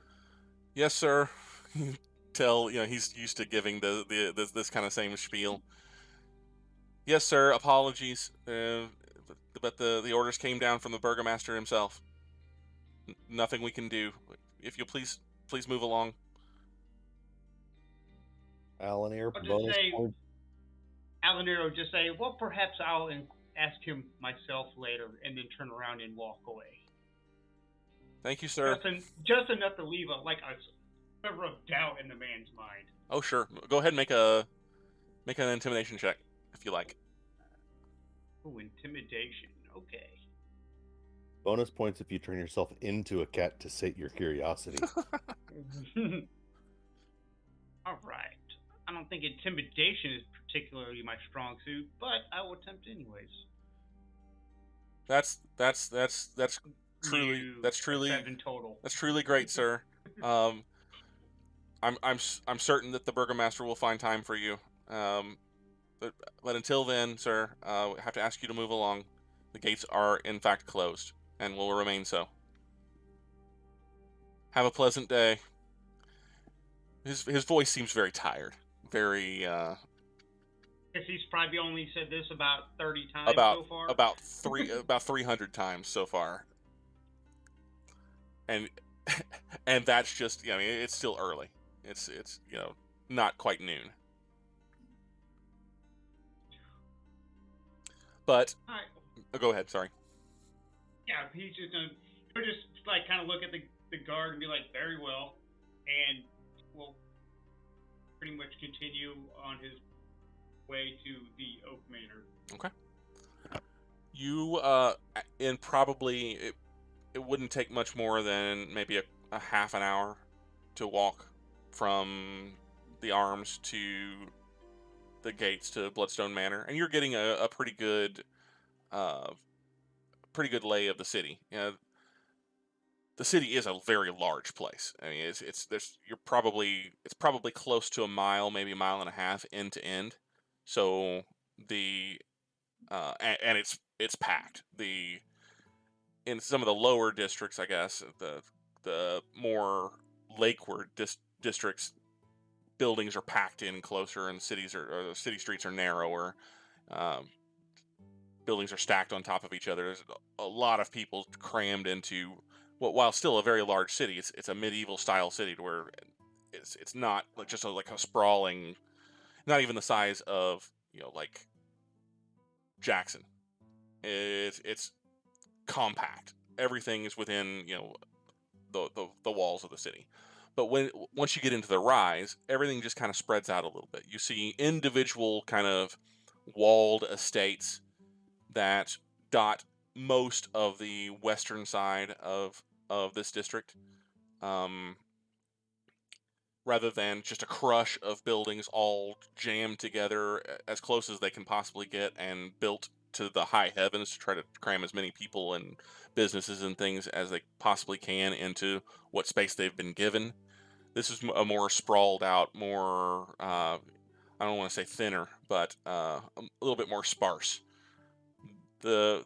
Yes, sir. He's used to giving this kind of same spiel. Yes, sir. Apologies. But the orders came down from the Burgomaster himself. Nothing we can do. If you'll please move along. Alanere, I'll just bonus say, point. Alanere will just say, well, perhaps I'll ask him myself later, and then turn around and walk away. Thank you, sir. Just enough to leave a sliver of doubt in the man's mind. Oh, sure. Go ahead and make an intimidation check, if you like. Oh, intimidation. Okay. Bonus points if you turn yourself into a cat to sate your curiosity. All right. I don't think intimidation is particularly my strong suit, but I will attempt anyways. That's truly 7 total. That's truly great, sir. I'm certain that the Burgomaster will find time for you. But until then, sir, I have to ask you to move along. The gates are in fact closed, and will remain so. Have a pleasant day. His voice seems very tired. Very Guess he's probably only said this about 30 times so far. About 300 times so far. And that's just, it's still early. It's not quite noon. But All right. go ahead. Sorry. Yeah, he's just gonna he'll just like kind of look at the guard and be like, very well, and will pretty much continue on his way to the Oak Manor. Okay. You in probably it wouldn't take much more than maybe a half an hour to walk from the Arms to the gates to Bloodstone Manor, and you're getting a pretty good lay of the city. You know, the city is a very large place. I mean, it's probably close to a mile, maybe a mile and a half end to end. So and it's packed. In some of the lower districts, I guess the more lakeward districts, buildings are packed in closer, and the city streets are narrower. Um, buildings are stacked on top of each other. There's a lot of people crammed into while still a very large city. It's a medieval style city to where it's not like just like a sprawling, not even the size of like Jackson. It's compact. Everything is within the walls of the city. But once you get into the rise, everything just kind of spreads out a little bit. You see individual kind of walled estates that dot most of the western side of this district, rather than just a crush of buildings all jammed together as close as they can possibly get and built to the high heavens to try to cram as many people and businesses and things as they possibly can into what space they've been given. This is a more sprawled out, more I don't want to say thinner, but a little bit more sparse. The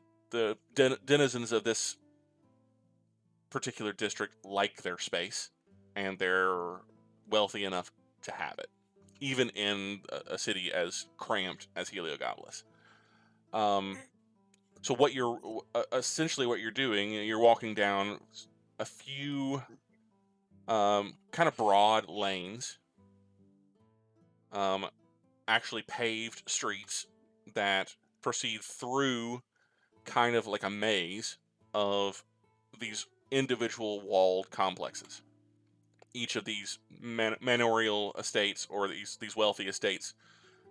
denizens of this particular district like their space, and they're wealthy enough to have it, even in a city as cramped as Heliogabalus. So what you're essentially what you're doing, you're walking down a few kind of broad lanes, actually paved streets that proceed through kind of like a maze of these individual walled complexes. Each of these manorial estates or these wealthy estates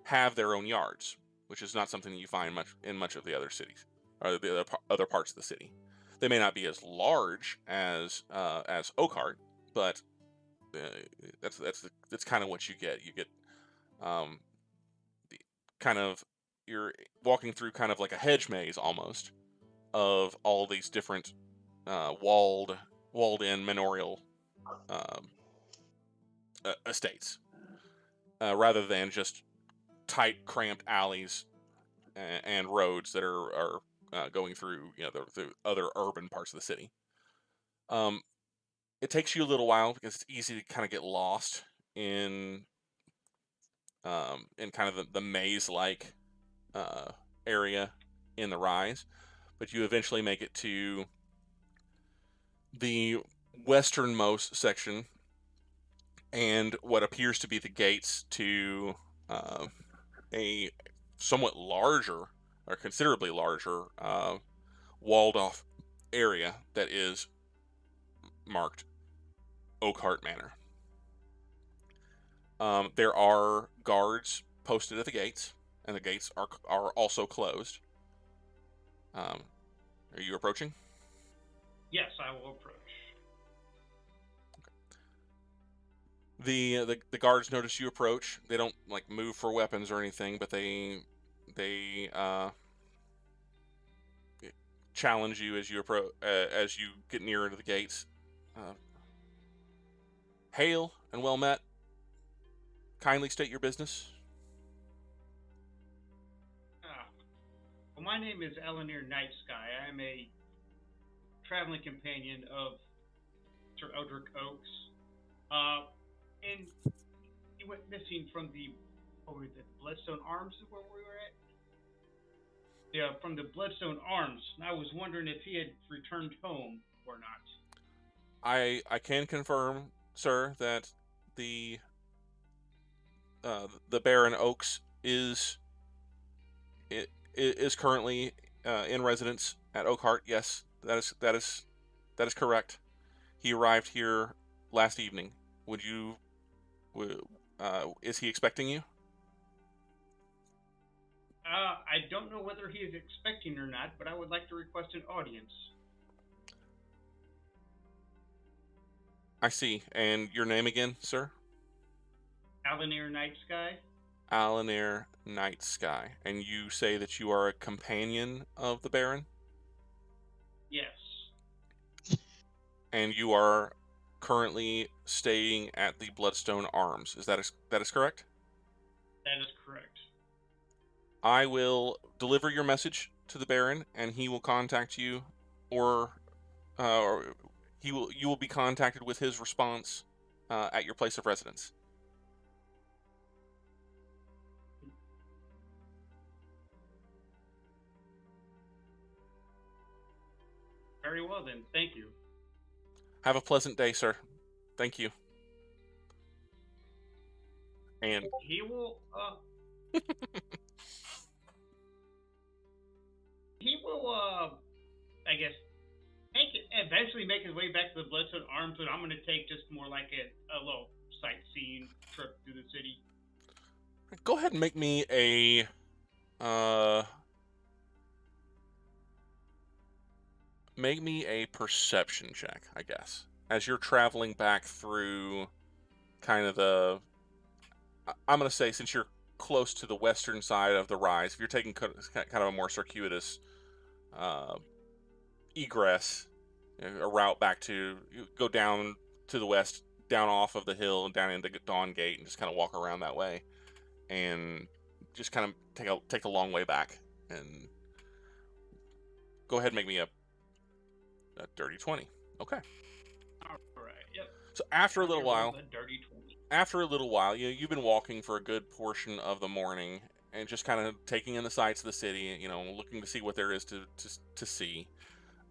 have their own yards, which is not something you find much of the other cities or the other parts of the city. They may not be as large as Oakhart, but that's kind of what you get. You get you're walking through kind of like a hedge maze almost of all these different walled in manorial estates, rather than just tight, cramped alleys and roads that are going through the other urban parts of the city. It takes you a little while because it's easy to kind of get lost in kind of the maze-like area in the rise, but you eventually make it to the westernmost section and what appears to be the gates to a somewhat larger or considerably larger walled off area that is marked Oakhart Manor. There are guards posted at the gates, and the gates are also closed. Are you approaching? Yes, I will approach. The guards notice you approach. They don't like move for weapons or anything, but they challenge you as you approach, as you get nearer to the gates. Hail and well met. Kindly state your business. Well, my name is Alanere Nightsky. I am a traveling companion of Sir Eldrick Oks. And he went missing from the Bloodstone Arms is where we were at? Yeah, from the Bloodstone Arms. And I was wondering if he had returned home or not. I can confirm, sir, that the Baron Oaks is is currently in residence at Oakhart. Yes, that is correct. He arrived here last evening. Is he expecting you? I don't know whether he is expecting or not, but I would like to request an audience. I see. And your name again, sir? Alanere Nightsky. Alanere Nightsky. And you say that you are a companion of the Baron? Yes. And you are currently staying at the Bloodstone Arms. That is correct? That is correct. I will deliver your message to the Baron, and he will contact you, or you will be contacted with his response at your place of residence. Very well then. Thank you. Have a pleasant day, sir. Thank you. And he will. He will. I guess eventually make his way back to the Bloodstone Arms, but I'm going to take just more like a little sightseeing trip through the city. Go ahead and make me a perception check, I guess, as you're traveling back through kind of I'm going to say, since you're close to the western side of the rise, if you're taking kind of a more circuitous egress, a route back to, you go down to the west, down off of the hill, and down into Dawn Gate, and just kind of walk around that way, and just kind of take the long way back. And go ahead and make me a dirty 20. Okay. All right. Yep. So after a little while, dirty 20. After a little while, you've been walking for a good portion of the morning, and just kind of taking in the sights of the city, looking to see what there is to see.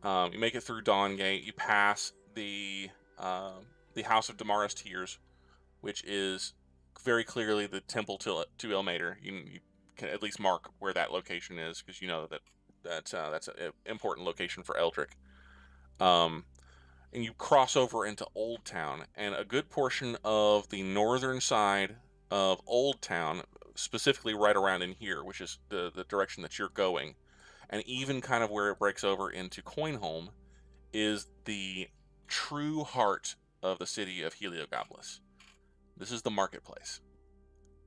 You make it through Dawn Gate. You pass the House of Damara's Tears, which is very clearly the temple to Ilmater. You can at least mark where that location is, because you know that's an important location for Eldrick. And you cross over into Old Town, and a good portion of the northern side of Old Town, specifically right around in here, which is the direction that you're going, and even kind of where it breaks over into Coinholm, is the true heart of the city of Heliogabalus. This is the marketplace,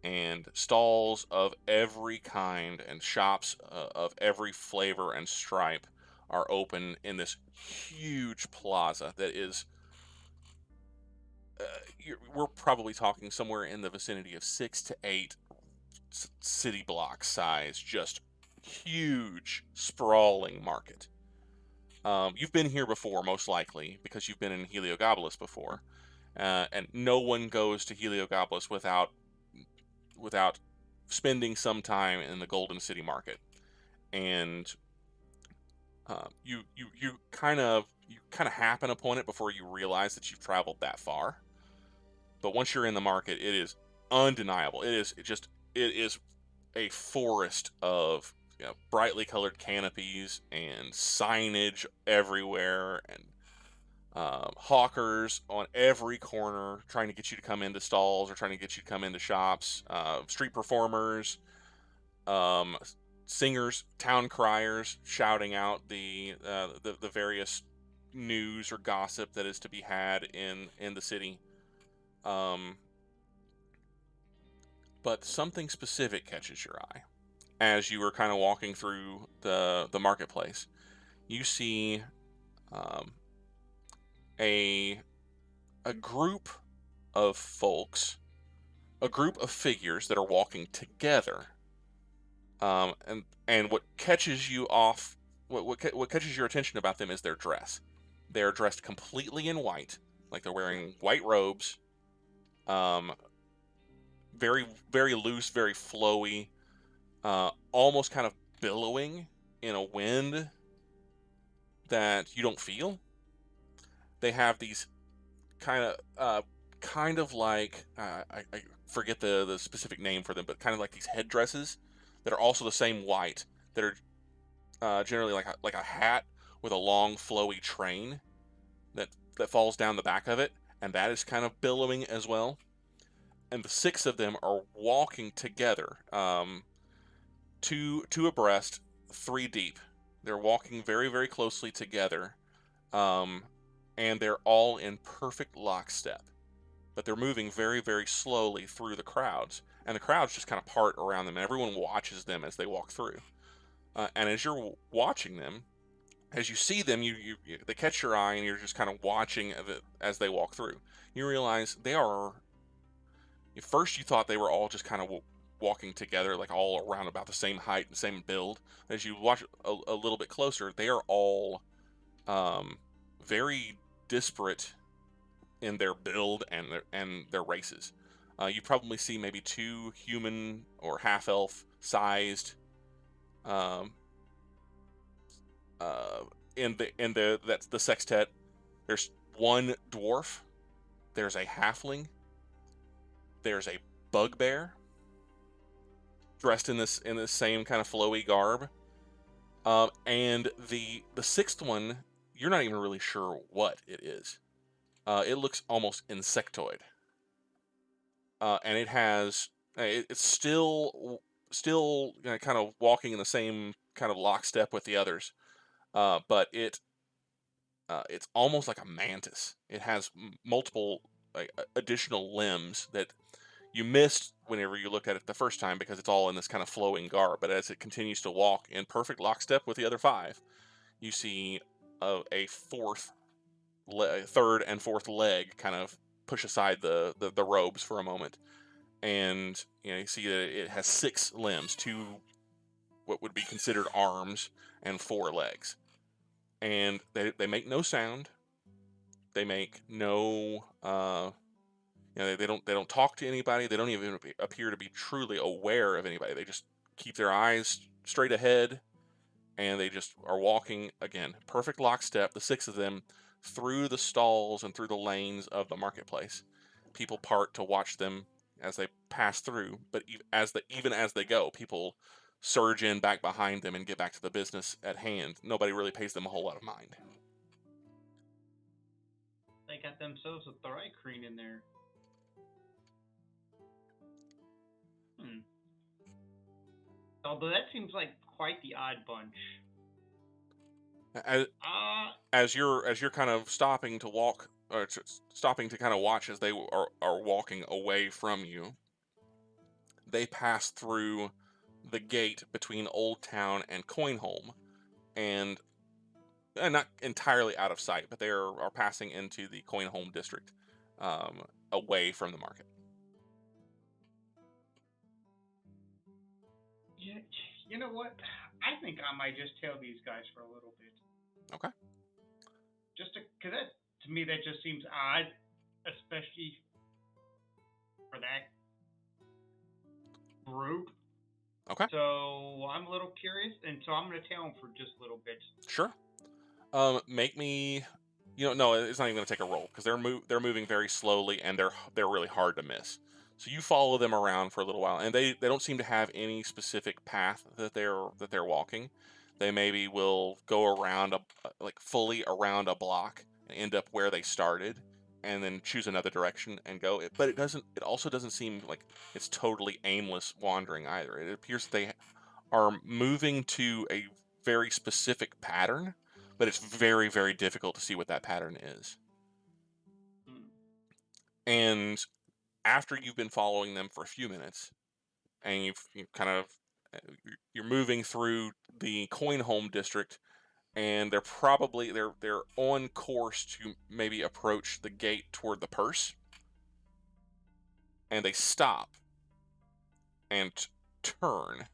and stalls of every kind and shops of every flavor and stripe are open in this huge plaza that is, we're probably talking somewhere in the vicinity of 6 to 8 city block size, just huge, sprawling market. You've been here before, most likely, because you've been in Heliogabalus before, and no one goes to Heliogabalus without spending some time in the Golden City Market. And you kind of happen upon it before you realize that you've traveled that far. But once you're in the market, it is undeniable. It is a forest of brightly colored canopies and signage everywhere, and hawkers on every corner trying to get you to come into stalls or trying to get you to come into shops. Street performers, singers, town criers shouting out the various news or gossip that is to be had in the city. But something specific catches your eye as you were kind of walking through the marketplace. You see a group of folks, a group of figures that are walking together. And what catches you off, what catches your attention about them is their dress. They are dressed completely in white, like they're wearing white robes. Very, very loose, very flowy, almost kind of billowing in a wind that you don't feel. They have these kind of like, I forget the specific name for them, but kind of like these headdresses that are also the same white that are generally like a hat with a long flowy train that falls down the back of it, and that is kind of billowing as well. And the 6 of them are walking together, 2 abreast, 3 deep. They're walking very, very closely together, and they're all in perfect lockstep. But they're moving very, very slowly through the crowds, and the crowds just kind of part around them, and everyone watches them as they walk through. And as you're watching them, as you see them, they catch your eye, and you're just kind of watching as they walk through. You realize they are. At first, you thought they were all just kind of walking together, like all around about the same height and same build. As you watch a little bit closer, they are all very disparate in their build and their races. You probably see maybe 2 human or half-elf sized that's the sextet. There's 1 dwarf. There's a halfling. There's a bugbear dressed in this same kind of flowy garb. And the 6th one, you're not even really sure what it is. It looks almost insectoid. And it has it's still kind of walking in the same kind of lockstep with the others. But it's almost like a mantis. It has multiple additional limbs that you missed whenever you looked at it the first time because it's all in this kind of flowing garb. But as it continues to walk in perfect lockstep with the other 5, you see a 3rd and 4th leg kind of push aside the robes for a moment, and you see that it has 6 limbs, 2 what would be considered arms, and 4 legs, and they make no sound. They make no they don't talk to anybody. They don't even appear to be truly aware of anybody. They just keep their eyes straight ahead, and they just are walking, again, perfect lockstep, the 6 of them, through the stalls and through the lanes of the marketplace. People part to watch them as they pass through, but even as they go, people surge in back behind them and get back to the business at hand. Nobody really pays them a whole lot of mind. They got themselves a Thoricreen in there. Although that seems like quite the odd bunch. As you're kind of stopping to walk, or stopping to kind of watch as they are walking away from you, they pass through the gate between Old Town and Coinholm, and not entirely out of sight, but they are passing into the Coinholm district, away from the market. Yeah, you know what? I think I might just tail these guys for a little bit. Okay. Because to me that just seems odd, especially for that group. Okay. So I'm a little curious, and so I'm going to tail them for just a little bit. Sure. Make me, no, it's not even going to take a roll because they're moving very slowly and they're really hard to miss. So you follow them around for a little while, and they don't seem to have any specific path that they're walking. They maybe will go around fully around a block and end up where they started, and then choose another direction and go. But it also doesn't seem like it's totally aimless wandering either. It appears they are moving to a very specific pattern, but it's very, very difficult to see what that pattern is. And after you've been following them for a few minutes, and you're moving through the Coinholm district, and they're on course to maybe approach the gate toward the purse, and they stop and turn,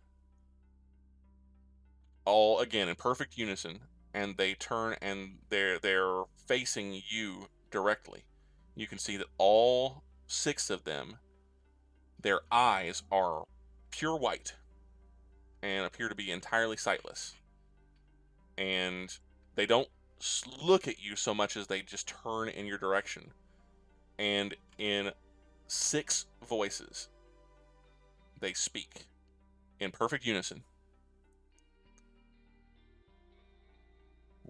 all again in perfect unison, and they turn and they're facing you directly. You can see that all 6 of them, their eyes are pure white and appear to be entirely sightless. And they don't look at you so much as they just turn in your direction. And in 6 voices, they speak in perfect unison.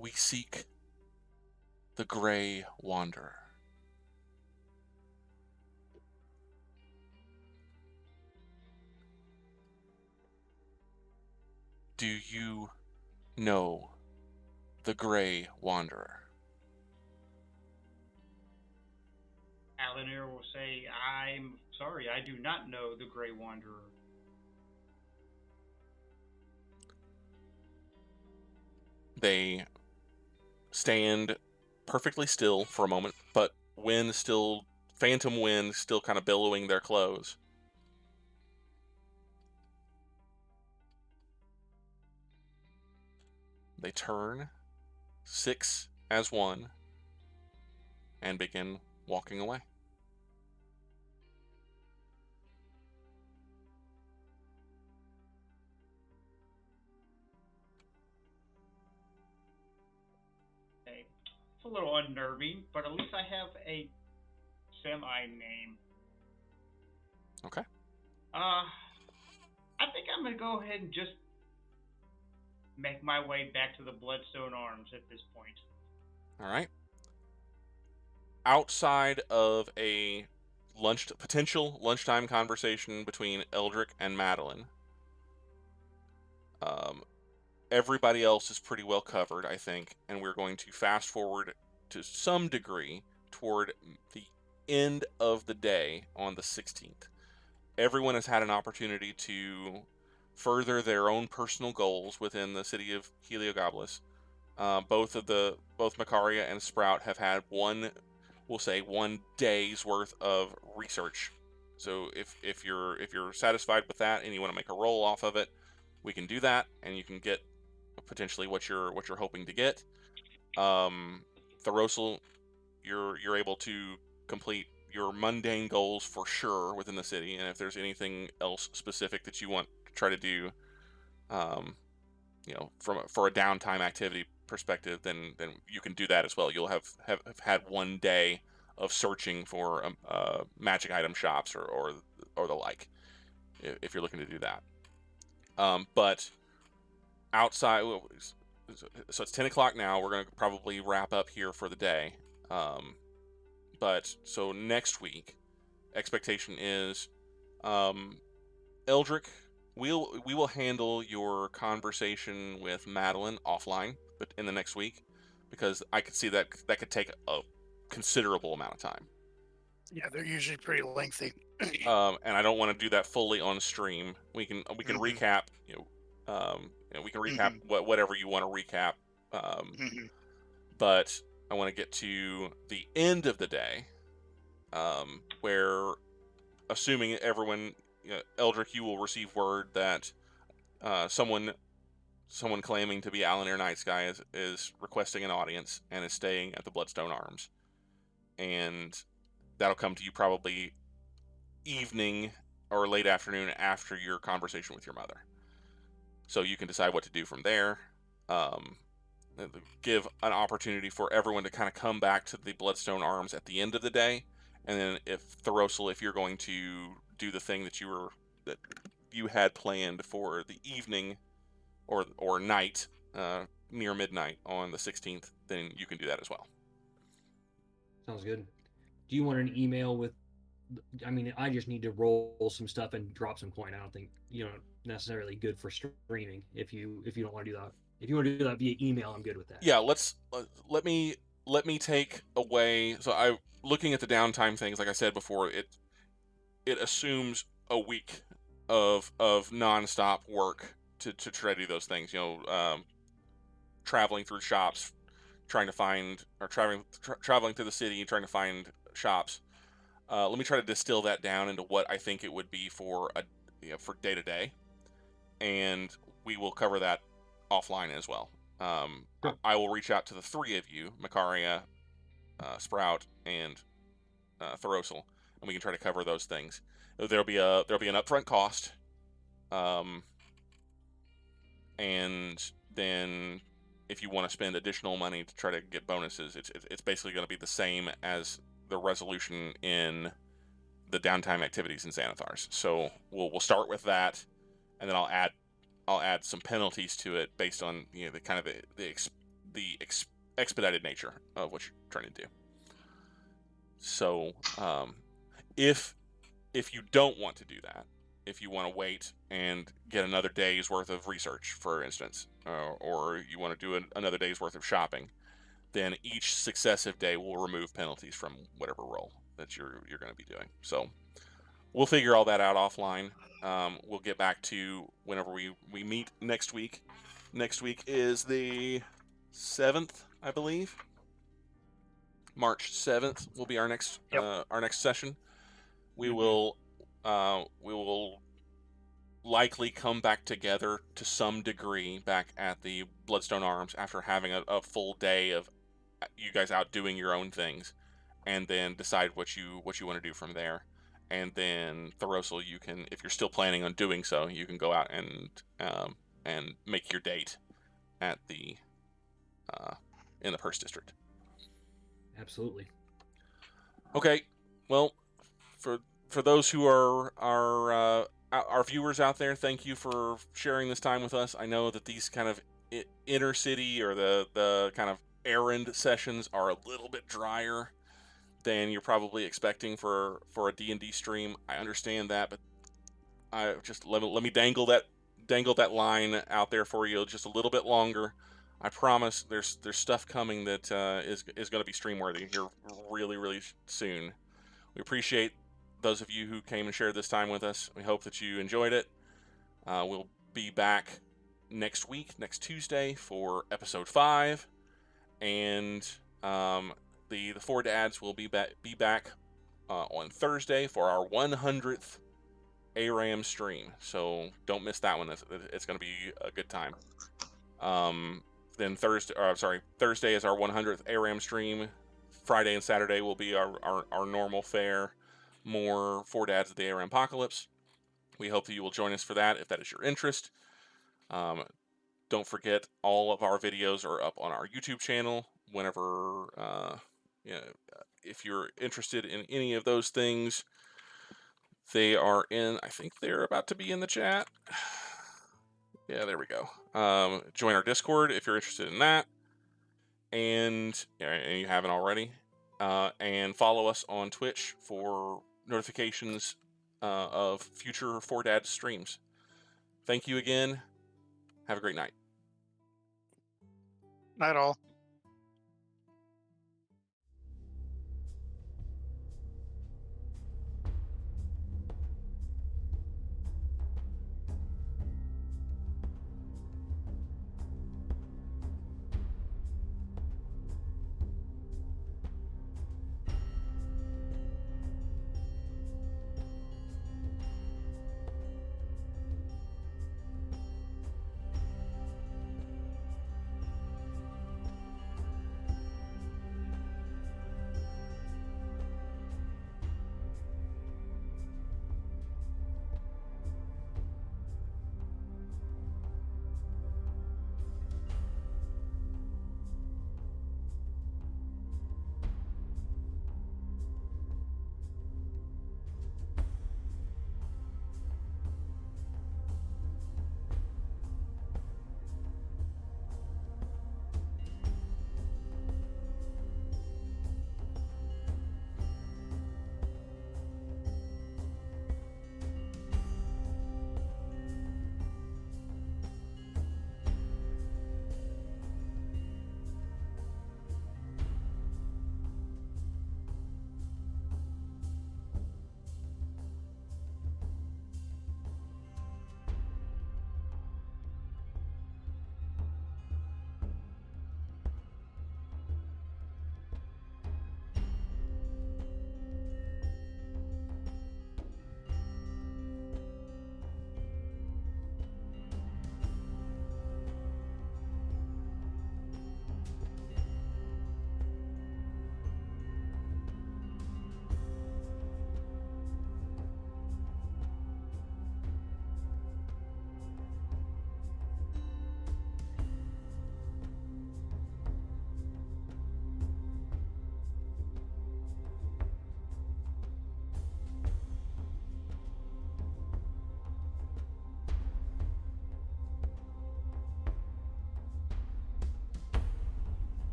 We seek the Grey Wanderer. Do you know the Grey Wanderer? Alanere will say, I'm sorry, I do not know the Grey Wanderer. They stand perfectly still for a moment, but phantom wind still kind of billowing their clothes. They turn, 6 as one, and begin walking away. Okay. It's a little unnerving, but at least I have a semi-name. Okay. I think I'm going to go ahead and just make my way back to the Bloodstone Arms at this point. All right. Outside of a potential lunchtime conversation between Eldrick and Madeline, everybody else is pretty well covered, I think, and we're going to fast forward to some degree toward the end of the day on the 16th. Everyone has had an opportunity to further their own personal goals within the city of Heliogabalus. Both Makaria and Sprout have had one day's worth of research. So if you're satisfied with that and you want to make a roll off of it, we can do that, and you can get potentially what you're hoping to get. Thoros'l, you're able to complete your mundane goals for sure within the city, and if there's anything else specific that you want to try to do, for a downtime activity perspective, then you can do that as well. You'll have had one day of searching for magic item shops or the like, if you're looking to do that. But outside, so it's 10 o'clock now. We're going to probably wrap up here for the day. But so next week, expectation is, Eldrick, we will handle your conversation with Madeline offline, but in the next week, because I could see that could take a considerable amount of time. Yeah, they're usually pretty lengthy. And I don't want to do that fully on stream. We can recap. We can recap whatever you want to recap. But I want to get to the end of the day, where, assuming everyone, Eldrick, you will receive word that someone claiming to be Alanere Nightsky is requesting an audience and is staying at the Bloodstone Arms, and that'll come to you probably evening or late afternoon after your conversation with your mother. So you can decide what to do from there. Give an opportunity for everyone to kind of come back to the Bloodstone Arms at the end of the day, and then if Thoros'l, if you're going to do the thing that you had planned for the evening or night, near midnight on the 16th, then you can do that as well. Sounds good. Do you want an email with? I mean, I just need to roll some stuff and drop some coin. I don't think necessarily good for streaming. If you don't want to do that, if you want to do that via email, I'm good with that. Yeah, let me take away. So I looking at the downtime things, like I said before, it assumes a week of nonstop work to try to do those things. Traveling through shops, trying to find, or traveling through the city, trying to find shops. Let me try to distill that down into what I think it would be for day to day, and we will cover that offline as well. Sure. I will reach out to the three of you, Makaria, Sprout, and Thoros'l, and we can try to cover those things. There'll be an upfront cost, and then if you want to spend additional money to try to get bonuses, it's basically going to be the same as the resolution in the downtime activities in Xanathars. So we'll start with that, and then I'll add some penalties to it based on the the expedited nature of what you're trying to do. So if you don't want to do that, if you want to wait and get another day's worth of research, for instance, or you want to do another day's worth of shopping, then each successive day will remove penalties from whatever roll that you're going to be doing. So we'll figure all that out offline. We'll get back to whenever we meet next week. Next week is the 7th, I believe. March 7th will be our next session. We will likely come back together to some degree back at the Bloodstone Arms after having a full day of you guys out doing your own things, and then decide what you want to do from there. And then Thoros'l, you can, if you're still planning on doing so, you can go out and make your date at the in the Purse District. Absolutely. Okay. Well, for those who are our viewers out there, thank you for sharing this time with us. I know that these kind of inner city or the kind of errand sessions are a little bit drier than you're probably expecting for a D&D stream. I understand that, but I just let me dangle that line out there for you just a little bit longer. I promise there's stuff coming that is going to be stream worthy here really, really soon. We appreciate those of you who came and shared this time with us. We hope that you enjoyed it. We'll be back next week, next Tuesday, for episode 5, and the 4 dads will be back on Thursday for our 100th ARAM stream. So don't miss that one. It's going to be a good time. Then Thursday is our 100th ARAM stream. Friday and Saturday will be our normal fare. More 4 dads of the ARAM Apocalypse. We hope that you will join us for that if that is your interest. Don't forget, all of our videos are up on our YouTube channel. Whenever, if you're interested in any of those things, they are in. I think they're about to be in the chat. Yeah, there we go. Join our Discord if you're interested in that, and you haven't already. And follow us on Twitch for notifications of future 4 Dads streams. Thank you again. Have a great night. Night all.